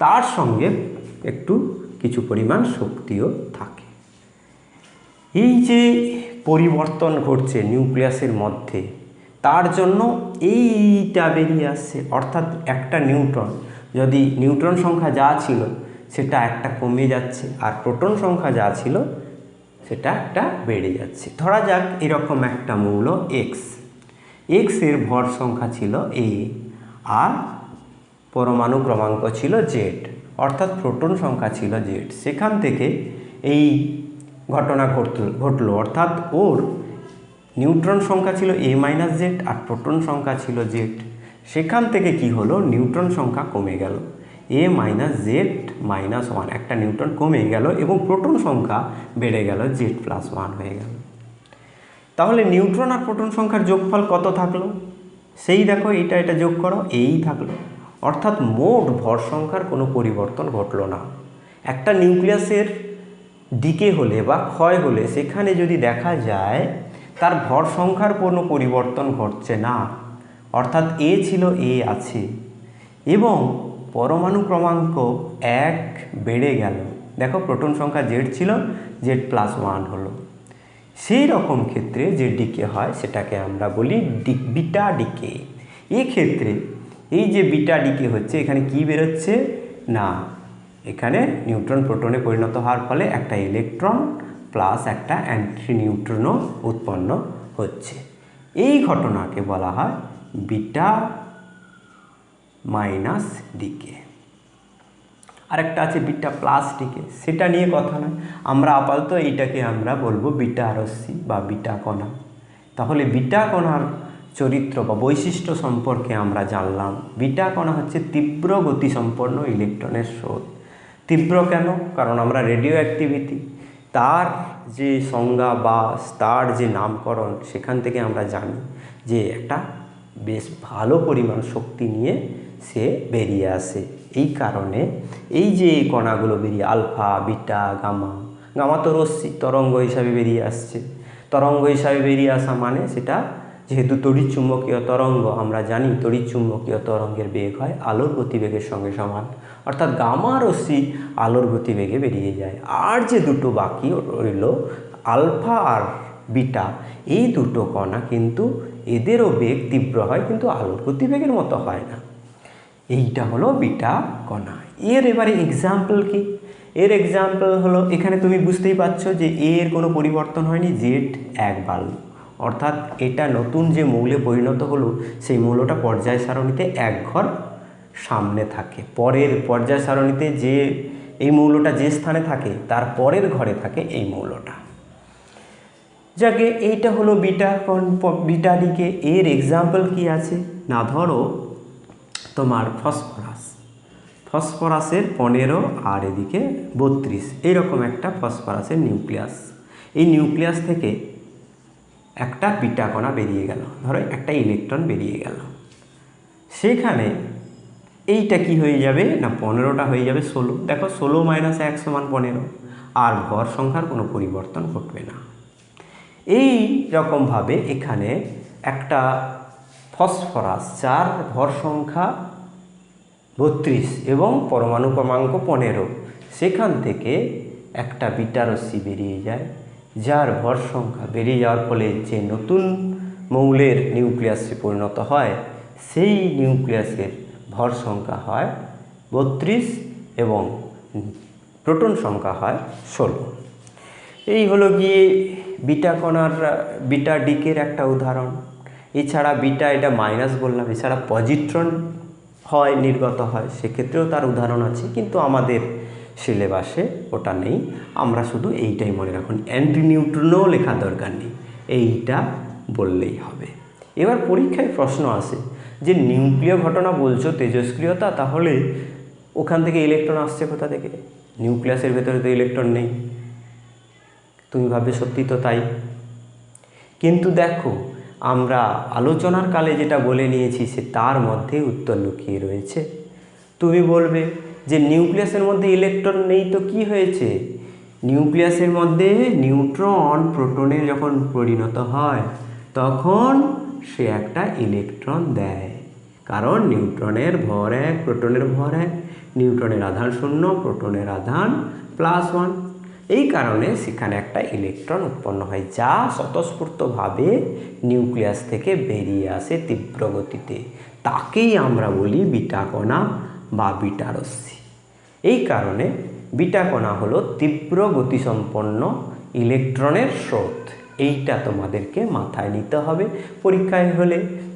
তার সঙ্গে একটু কিছু পরিমাণ শক্তিও থাকে। এই যে পরিবর্তন ঘটছে নিউক্লিয়াসের মধ্যে, তার জন্য এইটা বেরিয়ে আসছে, অর্থাৎ একটা নিউট্রন, যদি নিউট্রন সংখ্যা যা ছিল সেটা একটা কমে যাচ্ছে, আর প্রোটন সংখ্যা যা ছিল সেটা একটা বেড়ে যাচ্ছে। ধরা যাক এরকম একটা মৌল এক্স এর ভর সংখ্যা ছিল এ, আর পরমাণু ক্রমাঙ্ক ছিল জেড, অর্থাৎ প্রোটন সংখ্যা ছিল জেড। সেখান থেকে এই ঘটনা ঘটলো, অর্থাৎ ওর নিউট্রন সংখ্যা ছিল এ মাইনাস জেড আর প্রোটন সংখ্যা ছিল জেড। সেখান থেকে কি হলো, নিউট্রন সংখ্যা কমে গেল, এ মাইনাস জেড মাইনাস ওয়ান, একটা নিউট্রন কমে গেল এবং প্রোটন সংখ্যা বেড়ে গেল, জেড প্লাস ওয়ান হয়ে গেল। তাহলে নিউট্রন আর প্রোটন সংখ্যার যোগফল কত থাকলো, সেই দেখো এটা যোগ করো, এই থাকলো, অর্থাৎ মোট ভর সংখ্যার কোনো পরিবর্তন ঘটলো না। একটা নিউক্লিয়াসের ডিকে হলে বা ক্ষয় হলে সেখানে যদি দেখা যায় তার ভর সংখ্যার কোনো পরিবর্তন ঘটছে না, অর্থাৎ এ ছিল এ আছে এবং পরমাণু ক্রমাঙ্ক 1 বেড়ে গেল। দেখো প্রোটন সংখ্যা জেড ছিল, জেড প্লাস ওয়ান হলো। সেই রকম ক্ষেত্রে যে ডিকে হয় সেটাকে আমরা বলি বিটা ডিকে। এক্ষেত্রে এই যে বিটা ডিকে হচ্ছে, এখানে কি বেরোচ্ছে না, এখানে নিউট্রন প্রোটনে পরিণত হওয়ার ফলে একটা ইলেকট্রন প্লাস একটা অ্যান্টি নিউট্রনও উৎপন্ন হচ্ছে। এই ঘটনাকে বলা হয় বিটা মাইনাস ডিকে। আরেকটা আছে বিটা প্লাস ডিকে, সেটা নিয়ে কথা নয়, আমরা আপাতত এইটাকে আমরা বলবো বিটা রশ্মি বা বিটা কণা। তাহলে বিটা কণার চরিত্র বা বৈশিষ্ট্য সম্পর্কে আমরা জানলাম। বিটা কণা হচ্ছে তীব্র গতিসম্পন্ন ইলেকট্রনের স্রোত। তীব্র কেন? কারণ আমরা রেডিও অ্যাক্টিভিটি, তার যে সংজ্ঞা বা তার যে নামকরণ, সেখান থেকে আমরা জানি যে একটা বেশ ভালো পরিমাণ শক্তি নিয়ে সে বেরিয়ে আসে। এই কারণে এই যে কণাগুলো বেরিয়ে আলফা, বিটা, গামা, গামা তো রশ্মি তরঙ্গ হিসাবে বেরিয়ে আসছে। তরঙ্গ হিসাবে বেরিয়ে আসা মানে সেটা যেহেতু তড়িৎচুম্বকীয় তরঙ্গ, আমরা জানি তড়িৎচুম্বকীয় তরঙ্গের বেগ হয় আলোর গতিবেগের সঙ্গে সমান, অর্থাৎ গামা রশ্মি আলোর গতিবেগে বেরিয়ে যায়। আর যে দুটো বাকি রইল আলফা আর বিটা, এই দুটো কণা কিন্তু এদেরও বেগ তীব্র হয়, কিন্তু আলোর গতিবেগের মতো হয় না। এইটা হলো বিটা কণা। এর এবারে এক্সাম্পল কি? এর এক্সাম্পল হলো, এখানে তুমি বুঝতেই পারছো যে এর কোনো পরিবর্তন হয়নি, জেড এক বাড়ল, অর্থাৎ এটা নতুন যে মৌলে পরিণত হলো সেই মৌলটা পর্যায় সারণীতে এক ঘর সামনে থাকে। পরের পর্যায় সারণীতে যে এই মৌলটা যে স্থানে থাকে তার পরের ঘরে থাকে এই মৌলটা। যাকে এইটা হলো বিটা ডিকে। এর এক্সাম্পল কি আছে না, ধরো তোমার ফসফরাসের 15 আর এদিকে 32, এইরকম একটা ফসফরাসের নিউক্লিয়াস। এই নিউক্লিয়াস থেকে একটা বিটা কণা বেরিয়ে গেল, ধরো একটা ইলেকট্রন বেরিয়ে গেল। সেখানে এইটা কি হয়ে যাবে না, 15টা হয়ে যাবে 16। দেখো 16 মাইনাস 1 সমান 15, আর ভর সংখ্যার কোনো পরিবর্তন ঘটবে না। এই রকমভাবে এখানে একটা ফসফরাস যার ভর সংখ্যা 32 এবং পরমাণু ক্রমাঙ্ক 15, সেখান থেকে একটা বিটা রশ্মি বেরিয়ে যায়, যার ভর সংখ্যা বেরিয়ে যাওয়ার ফলে যে নতুন মৌলের নিউক্লিয়াসে পরিণত হয় সেই নিউক্লিয়াসের ভর সংখ্যা হয় 32 এবং প্রোটন সংখ্যা হয় 16। এই হলো গিয়ে বিটা কণার বিটা ডিকের একটা উদাহরণ। এছাড়া বিটা, এটা মাইনাস বললাম, এছাড়া পজিট্রন হয়, নির্গত হয়, সেক্ষেত্রেও তার উদাহরণ আছে, কিন্তু আমাদের সিলেবাসে ওটা নেই। আমরা শুধু এইটাই মনে রাখুন, অ্যান্টি নিউট্রনও লেখার দরকার নেই, এইটা বললেই হবে। এবার পরীক্ষায় প্রশ্ন আসে যে নিউক্লিয় ঘটনা বলছো তেজস্ক্রিয়তা, তাহলে ওখান থেকে ইলেকট্রন আসছে কোথা থেকে? নিউক্লিয়াসের ভেতরে তো ইলেকট্রন নেই। তুমি ভাববে সত্যি তো তাই, কিন্তু দেখো আমরা আলোচনার কালে যেটা বলে নিয়েছি সে তার মধ্যে উত্তর লুকিয়ে রয়েছে। তুমি বলবে যে নিউক্লিয়াসের মধ্যে ইলেকট্রন নেই তো কি হয়েছে? নিউক্লিয়াসের মধ্যে নিউট্রন প্রোটনে যখন পরিণত হয় তখন সে একটা ইলেকট্রন দেয়, কারণ নিউট্রনের ভর 1, প্রোটনের ভর 1, নিউট্রনের আধান 0, প্রোটনের আধান +1। এই কারণে সেখানে একটা ইলেকট্রন উৎপন্ন হয় যা স্বতঃস্ফূর্তভাবে নিউক্লিয়াস থেকে বেরিয়ে আসে তীব্র গতিতে। তাকেই আমরা বলি বিটা কণা বা বিটা রশ্মি। এই কারণে বিটা কণা হলো তীব্র গতিসম্পন্ন ইলেকট্রনের স্রোত। এইটা তোমাদেরকে মাথায় নিতে হবে।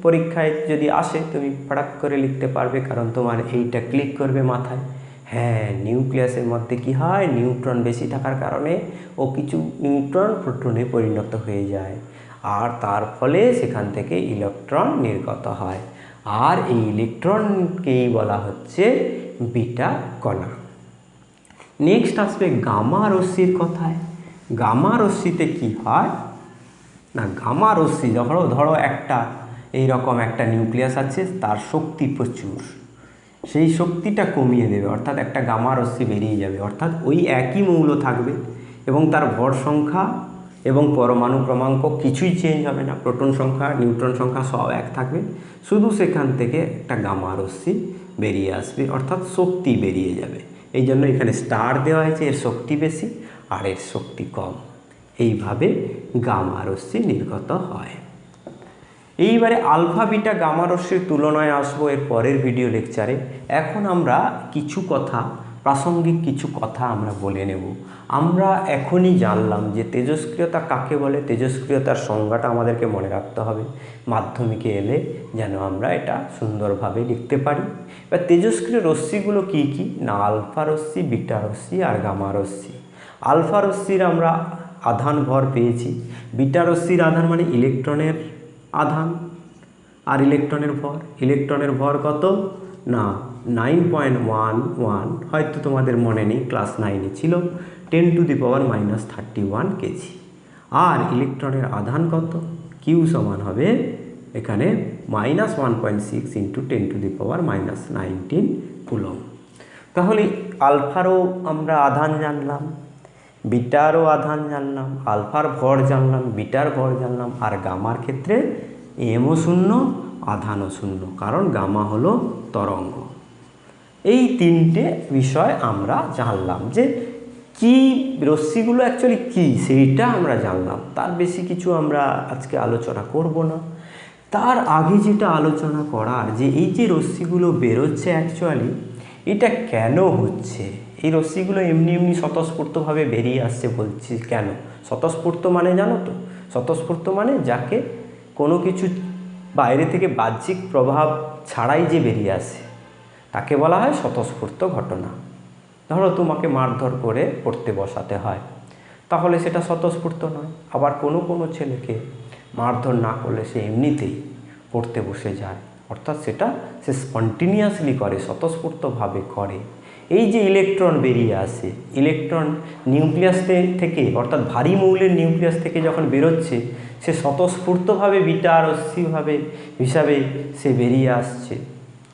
পরীক্ষায় যদি আসে তুমি ফটাক করে লিখতে পারবে, কারণ তোমার এইটা ক্লিক করবে মাথায়। হ্যাঁ, নিউক্লিয়াসের মধ্যে কি হয়, নিউট্রন বেশি থাকার কারণে ও কিছু নিউট্রন প্রোটনে পরিণত হয়ে যায়, আর তার ফলে সেখান থেকে ইলেকট্রন নির্গত হয়, আর এই ইলেকট্রনকেই বলা হচ্ছে বিটা কণা। নেক্সট আসবে গামা রশ্মির কথায়। গামা রশ্মিতে কি হয় না, গামা রশ্মি ধরো একটা এইরকম একটা নিউক্লিয়াস আছে, তার শক্তি প্রচুর, সেই শক্তিটা কমিয়ে দেবে, অর্থাৎ একটা গামা রশ্মি বেরিয়ে যাবে, অর্থাৎ ওই একই মৌল থাকবে এবং তার ভর সংখ্যা এবং পরমাণু ক্রমাঙ্ক কিছুই চেঞ্জ হবে না, প্রোটন সংখ্যা নিউট্রন সংখ্যা সব এক থাকবে, শুধু সেখান থেকে একটা গামা রশ্মি বেরিয়ে আসবে, অর্থাৎ শক্তি বেরিয়ে যাবে। এই জন্য এখানে স্টার দেওয়া হয়েছে, এর শক্তি বেশি আর এর শক্তি কম। এইভাবে গামা রশ্মি নির্গত হয়। এইবারে আলফা বিটা গামা রশ্মির তুলনায় আসবো এর পরের ভিডিও লেকচারে। এখন আমরা প্রাসঙ্গিক কিছু কথা আমরা বলে নেব। আমরা এখনই জানলাম যে তেজস্ক্রিয়তা কাকে বলে। তেজস্ক্রিয়তার সংজ্ঞাটা আমাদেরকে মনে রাখতে হবে মাধ্যমিকে এলে, যেন আমরা এটা সুন্দরভাবে লিখতে পারি। এবার তেজস্ক্রিয় রশ্মিগুলো কী কী না, আলফা রশ্মি, বিটা রশ্মি আর গামা রশ্মি। আলফা রশ্মির আমরা আধান ভর পেয়েছি, বিটা রশ্মির আধান মানে ইলেকট্রনের আধান, আর ইলেকট্রনের ভর কত না 9.11, হয়তো তোমাদের মনে নেই, ক্লাস 9-এ ছিল, 10⁻³ কেজি। আর ইলেকট্রনের আধান কত, কিউ সমান হবে এখানে -1.6 × 10⁻⁻19 কুলম। তাহলে আলফারও আমরা আধান জানলাম, বিটারও আধান জানলাম, আলফার ভর জানলাম, বিটার ভর জানলাম, আর গামার ক্ষেত্রে এমও শূন্য আধানও শূন্য, কারণ গামা হলো তরঙ্গ। এই তিনটে বিষয় আমরা জানলাম, যে কি রশ্মিগুলো অ্যাকচুয়ালি কি সেইটা আমরা জানলাম। তার বেশি কিছু আমরা আজকে আলোচনা করব না। তার আগে যেটা আলোচনা করার, যে এই যে রশ্মিগুলো বেরোচ্ছে অ্যাকচুয়ালি এটা কেন হচ্ছে। এই রশ্মিগুলো এমনি স্বতঃস্ফূর্তভাবে বেরিয়ে আসছে বলছি কেন। স্বতঃস্ফূর্ত মানে জানো তো, স্বতঃস্ফূর্ত মানে যাকে কোনো কিছু বাইরে থেকে বাহ্যিক প্রভাব ছাড়াই যে বেরিয়ে আসে তাকে বলা হয় স্বতঃস্ফূর্ত ঘটনা। ধরো তোমাকে মারধর করে পড়তে বসাতে হয়, তাহলে সেটা স্বতঃস্ফূর্ত নয়। আবার কোনো ছেলেকে মারধর না করলে সে এমনিতেই পড়তে বসে যায়, অর্থাৎ সেটা সে স্পন্টিনিয়াসলি করে, স্বতঃস্ফূর্তভাবে করে। এই যে ইলেকট্রন বেরিয়ে আসে, ইলেকট্রন নিউক্লিয়াস থেকে অর্থাৎ ভারী মৌলের নিউক্লিয়াস থেকে যখন বেরোচ্ছে, সে স্বতঃস্ফূর্তভাবে বিটা রশ্মি হিসাবে সে বেরিয়ে আসছে।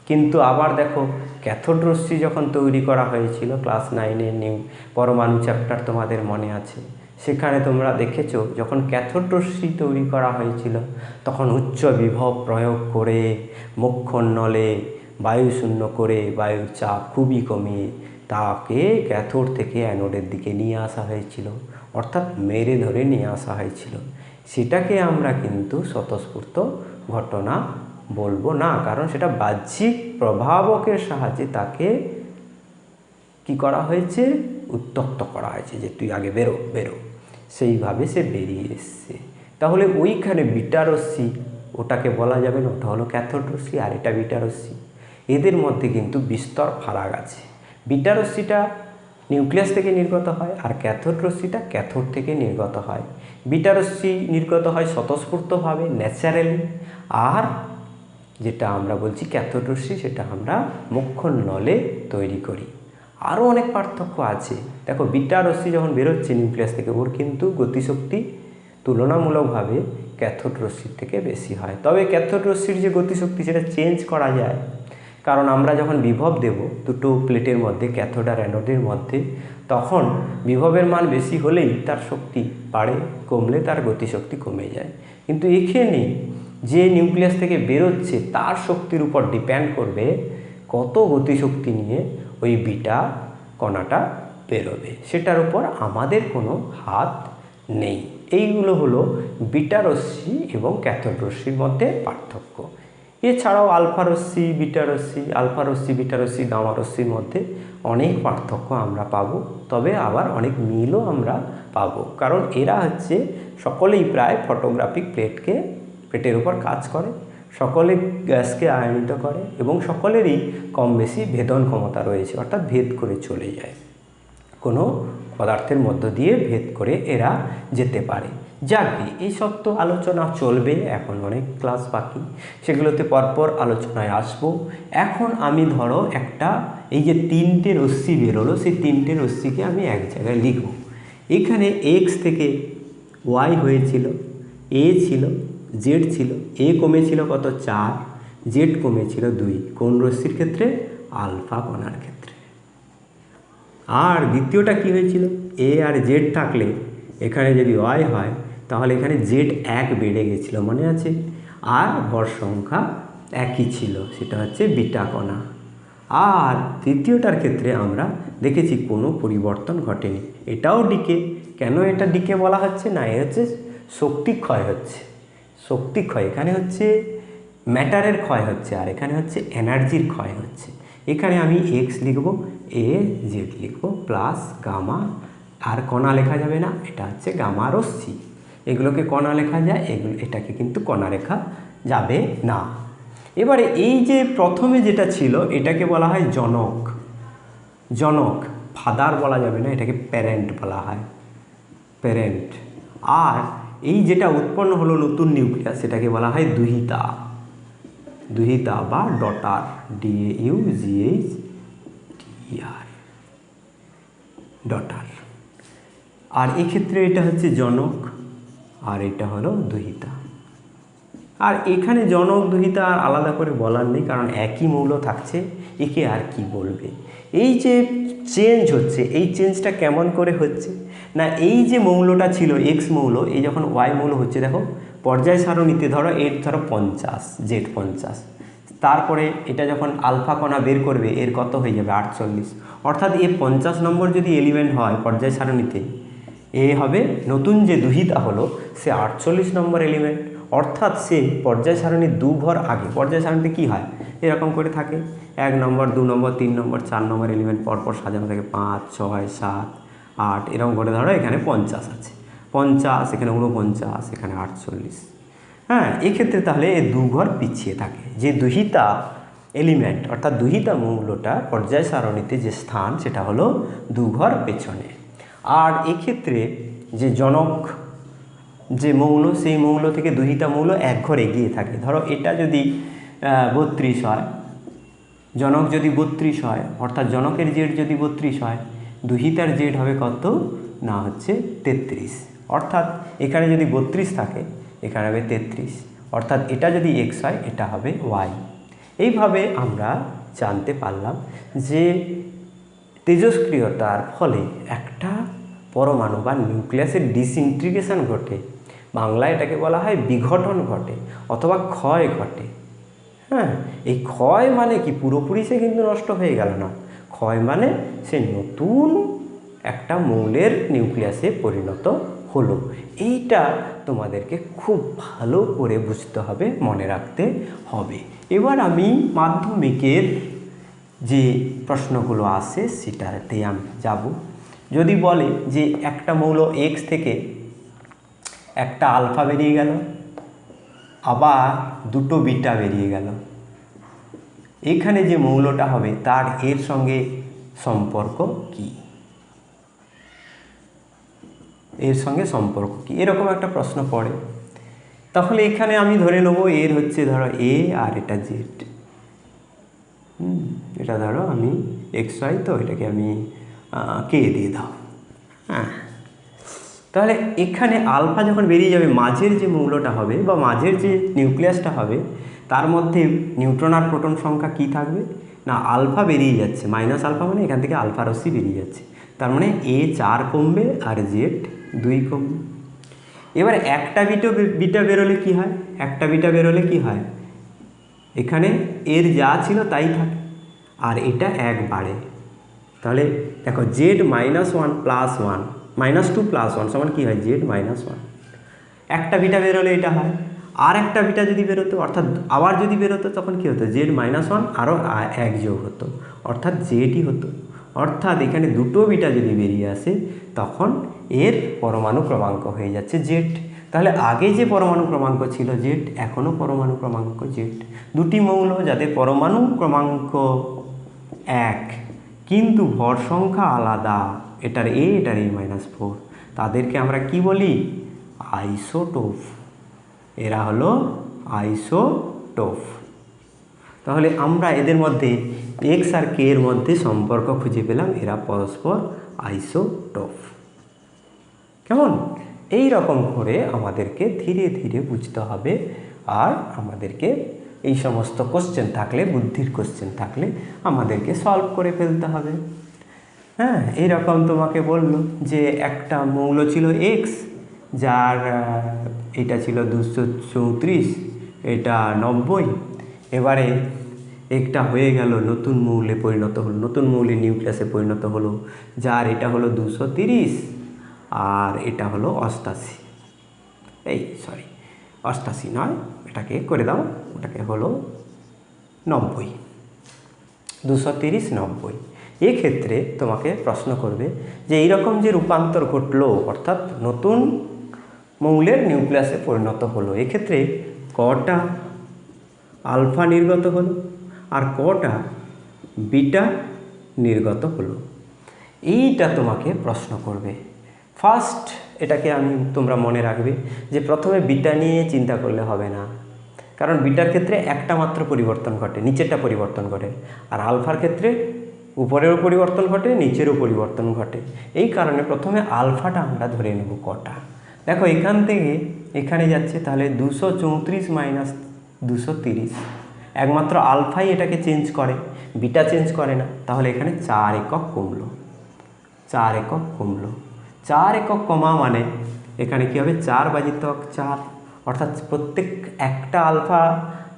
কিন্তু আবার দেখো, ক্যাথোড রশ্মি যখন তৈরি করা হয়েছিল, ক্লাস 9-এর পরমাণু চ্যাপ্টার তোমাদের মনে আছে, সেখানে তোমরা দেখেছো যখন ক্যাথোড রশ্মি তৈরি করা হয়েছিল তখন উচ্চ বিভব প্রয়োগ করে মোক্ষণ নলে বায়ু শূন্য করে, বায়ুর চাপ খুবই কমিয়ে তাকে ক্যাথোড থেকে অ্যানোডের দিকে নিয়ে আসা হয়েছিল, অর্থাৎ মেরে ধরে নিয়ে আসা হয়েছিল। সেটাকে আমরা কিন্তু স্বতঃস্ফূর্ত ঘটনা বলবো না, কারণ সেটা বাহ্যিক প্রভাবকের সাহায্যে তাকে কি করা হয়েছে, উত্তপ্ত করা হয়েছে, যে তুই আগে বেরো, সেইভাবে সে বেরিয়ে এসছে। তাহলে ওইখানে বিটা রশ্মি, ওটাকে বলা যাবে না, ওটা হলো ক্যাথোড রশ্মি, আর এটা বিটা রশ্মি। এদের মধ্যে কিন্তু বিস্তর ফারাক আছে। বিটা রশ্মিটা নিউক্লিয়াস থেকে নির্গত হয়, আর ক্যাথোড রশ্মিটা ক্যাথোড থেকে নির্গত হয়। বিটা রশ্মি নির্গত হয় স্বতঃস্ফূর্তভাবে, ন্যাচারালি, আর যেটা আমরা বলছি ক্যাথোড রশ্মি, সেটা আমরা মোক্ষণ নলে তৈরি করি। আরও অনেক পার্থক্য আছে। দেখো, বিটা রশ্মি যখন বেরোচ্ছে নিউক্লিয়াস থেকে, ওর কিন্তু গতিশক্তি তুলনামূলকভাবে ক্যাথোড রশ্মির থেকে বেশি হয়। তবে ক্যাথোড রশ্মির যে গতিশক্তি সেটা চেঞ্জ করা যায়, কারণ আমরা যখন বিভব দেব দুটো প্লেটের মধ্যে, ক্যাথোড আর অ্যানোডের মধ্যে, তখন বিভবের মান বেশি হলেই তার শক্তি বাড়ে, কমলে তার গতিশক্তি কমে যায়। কিন্তু এখানে যে নিউক্লিয়াস থেকে বেরোচ্ছে তার শক্তির উপর ডিপেন্ড করবে কত গতিশক্তি নিয়ে ওই বিটা কণাটা বেরোবে, সেটার উপর আমাদের কোনো হাত নেই। এইগুলো হলো বিটা রশ্মি এবং ক্যাথোড রশ্মির মধ্যে পার্থক্য। এছাড়াও আলফা রশ্মি, বিটা রশ্মি, আলফা রশ্মি, বিটা রশ্মি, গামা রশ্মির মধ্যে অনেক পার্থক্য আমরা পাবো, তবে আবার অনেক মিলও আমরা পাবো, কারণ এরা হচ্ছে সকলেই প্রায় ফটোগ্রাফিক প্লেটের উপর কাজ করে, সকলে গ্যাসকে আয়নিত করে এবং সকলেরই কম বেশি ভেদন ক্ষমতা রয়েছে, অর্থাৎ ভেদ করে চলে যায়, কোনো পদার্থের মধ্য দিয়ে ভেদ করে এরা যেতে পারে। যাকে এই সব তো আলোচনা চলবে, এখন অনেক ক্লাস বাকি, সেগুলোতে পরপর আলোচনায় আসব। এখন আমি ধরো একটা এই যে তিনটে রশ্মি বেরোলো, সেই তিনটে রশ্মিকে আমি এক জায়গায় লিখব। এখানে এক্স থেকে ওয়াই হয়েছিল, এ ছিল, জেড ছিল। এ কমেছিল কত? 4, জেড কমেছিল 2। কোন রশ্মির ক্ষেত্রে? আলফা কণার ক্ষেত্রে। আর দ্বিতীয়টা কি হয়েছিল? এ আর জেড থাকলে এখানে যদি ওয়াই হয় তাহলে এখানে জেড 1 বেড়ে গেছিল, মনে আছে? আর ভর সংখ্যা একই ছিল, সেটা হচ্ছে বিটা কণা। আর তৃতীয়টার ক্ষেত্রে আমরা দেখেছি কোনো পরিবর্তন ঘটেনি, এটাও ডিকে। কেন এটা ডিকে বলা হচ্ছে না? এ হচ্ছে শক্তি ক্ষয় হচ্ছে, শক্তি ক্ষয়। এখানে হচ্ছে ম্যাটারের ক্ষয় হচ্ছে, আর এখানে হচ্ছে এনার্জির ক্ষয় হচ্ছে। এখানে আমি এক্স লিখব, এ জেড লিখব, প্লাস গামা, আর কণা লেখা যাবে না, এটা হচ্ছে গামা রশ্মি। এগুলোকে কণা লেখা যায়, এটাকে কিন্তু কণা লেখা যাবে না। এবারে এই যে প্রথমে যেটা ছিল এটাকে বলা হয় জনক। জনক, ফাদার বলা যাবে না, এটাকে প্যারেন্ট বলা হয়, প্যারেন্ট। আর এই যেটা উৎপন্ন হলো নতুন নিউক্লিয়াস, সেটাকে বলা হয় দুহিতা। দুহিতা বা ডটার, DAUGHTER, ডটার। আর এক্ষেত্রে এটা হচ্ছে জনক, আর এটা হলো দুহিতা। আর এখানে জনক দুহিতা আর আলাদা করে বলার নেই, কারণ একই মৌল থাকছে, একে আর কি বলবে। এই যে চেঞ্জ হচ্ছে, এই চেঞ্জটা কেমন করে হচ্ছে না, এই যে মৌলটা ছিল এক্স মৌল, এই যখন ওয়াই মৌল হচ্ছে, দেখো পর্যায় সারণীতে ধরো এর ধরো 50, জেড 50, তারপরে এটা যখন আলফা কণা বের করবে এর কত হয়ে যাবে? 48। অর্থাৎ এ 50 নম্বর যদি এলিমেন্ট হয় পর্যায় সারণীতে, এ হবে নতুন যে দুহিতা হলো সে 48 নম্বর এলিমেন্ট। অর্থাৎ সে পর্যায় সারণীর 2 ঘর আগে। পর্যায় সারণীতে কী হয়? এরকম করে থাকে, 1 নম্বর, 2 নম্বর, 3 নম্বর, 4 নম্বর এলিমেন্ট পরপর সাজানো থাকে, 5, 6, 7, 8 এরকম করে। ধরো এখানে 50 আছে, 50, এখানে 49, এখানে 48। হ্যাঁ, এক্ষেত্রে তাহলে এই 2 ঘর পিছিয়ে থাকে। যে দুহিতা এলিমেন্ট অর্থাৎ দুহিতা মৌলটা পর্যায় সারণীতে যে স্থান, সেটা হলো 2 ঘর পেছনে। আর এক্ষেত্রে যে জনক যে মৌল, সেই মৌল থেকে দুহিতা মৌল 1 ঘর এগিয়ে থাকে। ধরো এটা যদি 32 হয়, জনক যদি 32 হয়, অর্থাৎ জনকের জেড যদি 32 হয়, দুহিতার জেড হবে কত? না হচ্ছে 33। অর্থাৎ এখানে যদি 32 থাকে, এখানে হবে 33। অর্থাৎ এটা যদি এক্স হয়, এটা হবে ওয়াই। এইভাবে আমরা জানতে পারলাম যে তেজস্ক্রিয়তার ফলে একটা পরমাণু বা নিউক্লিয়াসের ডিসইন্টিগ্রেশন ঘটে, বাংলায় এটাকে বলা হয় বিঘটন ঘটে অথবা ক্ষয় ঘটে। হ্যাঁ, এই ক্ষয় মানে কি? পুরোপুরি সে কিন্তু নষ্ট হয়ে গেল না, ক্ষয় মানে সে নতুন একটা মৌলের নিউক্লিয়াসে পরিণত হলো। এইটা তোমাদেরকে খুব ভালো করে বুঝতে হবে, মনে রাখতে হবে। এবার আমি মাধ্যমিকের যে প্রশ্নগুলো আসে সেটাতে আমি যাব। যদি বলে যে একটা মৌল এক্স থেকে একটা আলফা বেরিয়ে গেল, আবার 2টো বিটা বেরিয়ে গেল, এখানে যে মৌলটা হবে তার এর সঙ্গে সম্পর্ক কি? এর সঙ্গে সম্পর্ক কি? এরকম একটা প্রশ্ন পড়ে। তাহলে এখানে আমি ধরে নেব এর হচ্ছে ধরো এ আর এটা জেড। এটা ধরো আমি এক্স ওয়াই, তো এটাকে আমি কে দিয়ে দাও। হ্যাঁ, তাহলে এখানে আলফা যখন বেরিয়ে যাবে, মাঝের যে মৌলটা হবে বা মাঝের যে নিউক্লিয়াসটা হবে, তার মধ্যে নিউট্রন আর প্রোটন সংখ্যা কি থাকবে? না, আলফা বেরিয়ে যাচ্ছে, মাইনাস আলফা মানে এখান থেকে আলফা রশ্মি বেরিয়ে যাচ্ছে, তার মানে এ 4 কমবে আর জেড 2 কমবে। এবার একটা বিটা বেরোলে কি হয়? একটা বিটা বেরোলে কি হয়? এখানে এর যা ছিল তাই থাকে, আর এটা 1 বাড়ে, তাহলে দেখো জেড -1 + 1 -2 + 1 সমান কী হয় জেড -1। একটা বিটা বেরোলে এটা হয়, আর একটা বিটা যদি বেরোতো অর্থাৎ আবার যদি বেরোতো তখন কী হতো জেড -1 আরও 1 যোগ হতো অর্থাৎ জেডই হতো। অর্থাৎ এখানে দুটো বিটা যদি বেরিয়ে আসে তখন এর পরমাণু ক্রমাঙ্ক হয়ে যাচ্ছে জেড। তাহলে আগে যে পরমাণু ক্রমাঙ্ক ছিল জেড, এখনও পরমাণু ক্রমাঙ্ক জেড। দুটি মৌল যাদের পরমাণু ক্রমাঙ্ক 1 কিন্তু ভর সংখ্যা আলাদা, এটার এটার A-4, তাদেরকে আমরা কি বলি আইসোটোপ। এরা হলো আইসোটোপ। তাহলে আমরা এদের মধ্যে এক্স আর কে এর মধ্যে সম্পর্ক খুঁজে পেলাম, এরা পরস্পর আইসোটোপ। কেমন? এই রকম করে আমাদেরকে ধীরে ধীরে বুঝতে হবে। আর আমাদেরকে এই সমস্ত কোশ্চেন থাকলে, বুদ্ধির কোশ্চেন থাকলে আমাদেরকে সলভ করে ফেলতে হবে। হ্যাঁ, এইরকম তোমাকে বলল যে একটা মৌল ছিল এক্স, যার এটা ছিল 234, এটা 90। এবারে একটা হয়ে গেল নতুন মৌলে পরিণত হলো, নতুন মৌলের নিউক্লিয়াসে পরিণত হলো, যার এটা হলো 230 আর এটা হলো 88। এই সরি 88 নয়, এটাকে করে দাও, ওটাকে হলো 90, 230 90। এক্ষেত্রে তোমাকে প্রশ্ন করবে যে এইরকম যে রূপান্তর ঘটলো অর্থাৎ নতুন মৌলের নিউক্লিয়াসে পরিণত হলো, এক্ষেত্রে কটা আলফা নির্গত হলো আর কটা বিটা নির্গত হলো, এইটা তোমাকে প্রশ্ন করবে। ফার্স্ট এটাকে তোমরা মনে রাখবে যে প্রথমে বিটা নিয়ে চিন্তা করলে হবে না, কারণ বিটার ক্ষেত্রে একটা মাত্র পরিবর্তন ঘটে, নিচেরটা পরিবর্তন ঘটে, আর আলফার ক্ষেত্রে উপরেরও পরিবর্তন ঘটে, নিচেরও পরিবর্তন ঘটে। এই কারণে প্রথমে আলফাটা আমরা ধরে নেব কটা। দেখো এখান থেকে এখানে যাচ্ছে, তাহলে 234 - 230, একমাত্র আলফাই এটাকে চেঞ্জ করে, বিটা চেঞ্জ করে না। তাহলে এখানে 4 একক কমলো, 4 একক কমলো। 4 একক কমা মানে এখানে কী হবে 4/4, অর্থাৎ প্রত্যেক একটা আলফা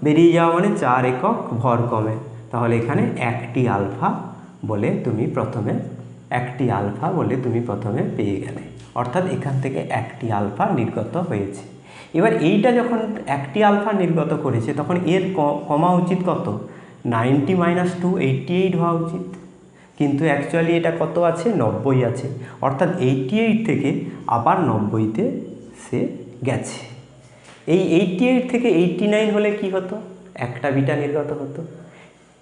বেরিয়ে যাওয়া মানে 4 একক ভর কমে। তাহলে এখানে একটি আলফা বলে তুমি প্রথমে পেয়ে গেলে, অর্থাৎ এখান থেকে একটি আলফা নির্গত হয়েছে। এবার এইটা যখন একটি আলফা নির্গত করেছে তখন এর কমা উচিত কত, 90 - 2 88 হওয়া উচিত, কিন্তু অ্যাকচুয়ালি এটা কত আছে 90 আছে, অর্থাৎ 88 থেকে আবার 90-তে সে গেছে। এই 88 থেকে 89 হলে কি হতো, একটা বিটা নির্গত হতো।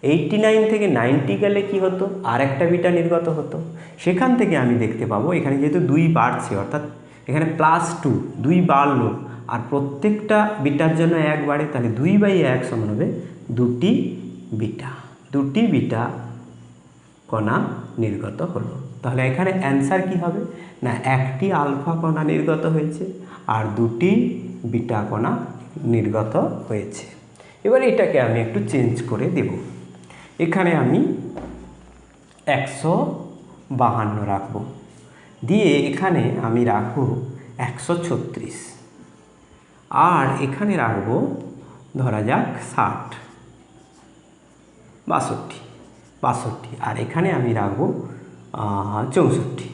89 থেকে 90 গেলে কি হতো, আর একটা বিটা নির্গত হতো। সেখান থেকে আমি দেখতে পাবো এখানে যেহেতু 2 বাড়ছে, অর্থাৎ এখানে +2 2 বাড়লো, আর প্রত্যেকটা বিটার জন্য 1 বাড়ে, তাহলে 2/1 সমান হবে দুটি বিটা কণা নির্গত হলো। তাহলে এখানে অ্যান্সার কি হবে না, একটি আলফা কণা নির্গত হয়েছে আর দুটি বিটা কণা নির্গত হয়েছে। এবার এটাকে আমি একটু চেঞ্জ করে দেব, এখানে আমি 152 রাখবো, দিয়ে এখানে আমি রাখবো 136, আর এখানে রাখবো ধরা যাক 60, 62, আর এখানে আমি রাখবো 64।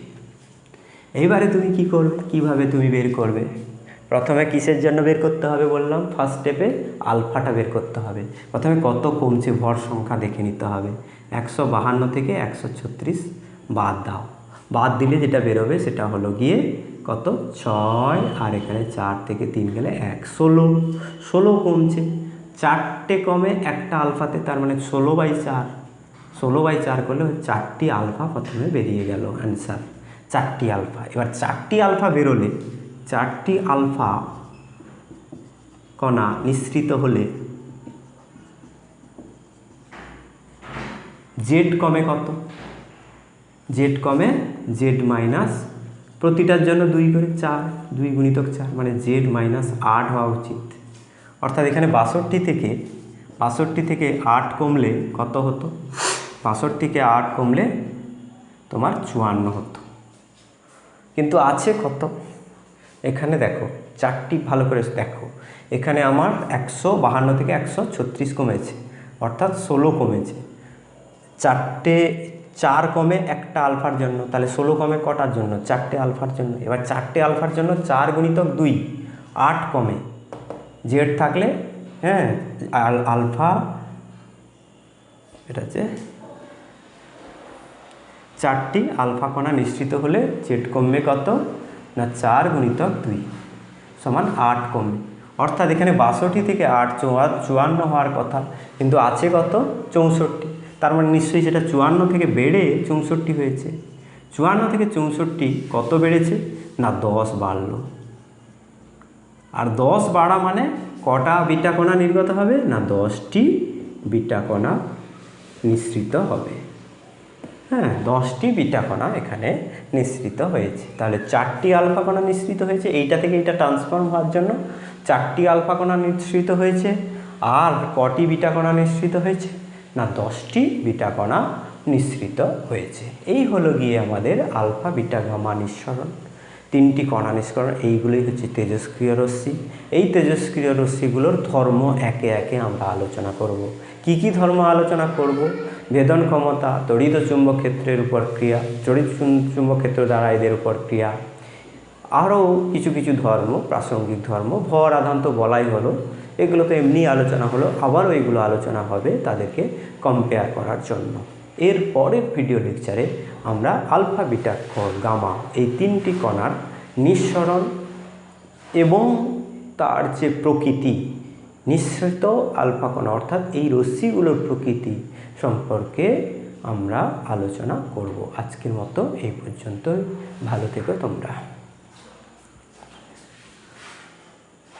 এইবারে তুমি কি করবে, কিভাবে তুমি বের করবে, প্রথমে কিসের জন্য বের করতে হবে বললাম, ফার্স্ট স্টেপে আলফাটা বের করতে হবে। প্রথমে কত কমছে ভর সংখ্যা দেখে নিতে হবে। 152 থেকে 136 বাদ দাও, বাদ দিলে যেটা বেরোবে সেটা হলো গিয়ে কত 6, আর এখানে 4 থেকে 3 গেলে 1, 16 কমছে, 4টে কমে একটা আলফাতে, তার মানে 16/4 করলে 4টি আলফা প্রথমে বেরিয়ে গেল অ্যান্সার, 4টি আলফা। এবার 4টি আলফা বেরোলে, 4টি আলফা কণা নিঃসৃত হলে জেড কমে কত, জেড কমে জেড মাইনাস, প্রতিটার জন্য 2 করে 4, 2 × 4 মানে জেড -8 হওয়া উচিত। অর্থাৎ এখানে 62 থেকে 8 কমলে কত হতো, 62 থেকে 8 কমলে তোমার 54 হতো, কিন্তু আছে কত, এখানে দেখো 4টি ভালো করে দেখো, এখানে আমার 152 থেকে 136 কমেছে, অর্থাৎ 16 কমেছে, 4 কমে একটা আলফার জন্য, তাহলে 16 কমে কটার জন্য? 4টে আলফার জন্য। এবার 4টে আলফার জন্য 4 গুণিতক 2, 8 কমে জেড থাকলে, হ্যাঁ, আলফা, এটা হচ্ছে 4টি আলফা কণা নিঃসৃত হলে জেড কমবে কত না 4 গুণিতক 2 সমান 8 কমবে। অর্থাৎ এখানে 62 থেকে 8 54 হওয়ার কথা, কিন্তু আছে কত? 64। তার মানে নিশ্চয়ই সেটা 54 থেকে বেড়ে 64 হয়েছে। 54 থেকে 64 কত বেড়েছে না 10 বাড়লো। আর 10 বাড়া মানে কটা বিটা কণা নির্গত হবে না 10টি বিটা কণা নিঃসৃত হবে। হ্যাঁ, 10টি বিটা কণা এখানে নিঃসৃত হয়েছে। তাহলে 4টি আলফা কণা নিঃসৃত হয়েছে, এইটা থেকে এইটা ট্রান্সফর্ম হওয়ার জন্য 4টি আলফা কণা নিঃসৃত হয়েছে। আর কটি বিটা কণা নিঃসৃত হয়েছে না 10টি বিটা কণা নিঃসৃত হয়েছে। এই হলো গিয়ে আমাদের আলফা বিটা গামা নিঃসরণ, 3টি কণা নিঃসরণ। এইগুলোই হচ্ছে তেজস্ক্রিয় রশ্মি। এই তেজস্ক্রিয় রশ্মিগুলোর ধর্ম একে একে আমরা আলোচনা করব। কি কি ধর্ম আলোচনা করব? ভেদন ক্ষমতা, তড়িৎ চুম্বক ক্ষেত্রের উপর ক্রিয়া, তড়িৎ চুম্বক ক্ষেত্র দ্বারা এদের উপর ক্রিয়া, আরও কিছু কিছু ধর্ম, প্রাসঙ্গিক ধর্ম, ভর আধান তো বলাই হলো, এগুলো তো এমনি আলোচনা হলো, আবারও এগুলো আলোচনা হবে তাদেরকে কম্পেয়ার করার জন্য। এর পরের ভিডিও লেকচারে আমরা আলফা বিটা গামা এই 3টি কণার নিঃসরণ এবং তার যে প্রকৃতি, নিঃসৃত আলফা কণা অর্থাৎ এই রশ্মিগুলোর প্রকৃতি সম্পর্কে আমরা আলোচনা করব। আজকের মতো এই পর্যন্তই। ভালো থেকো তোমরা।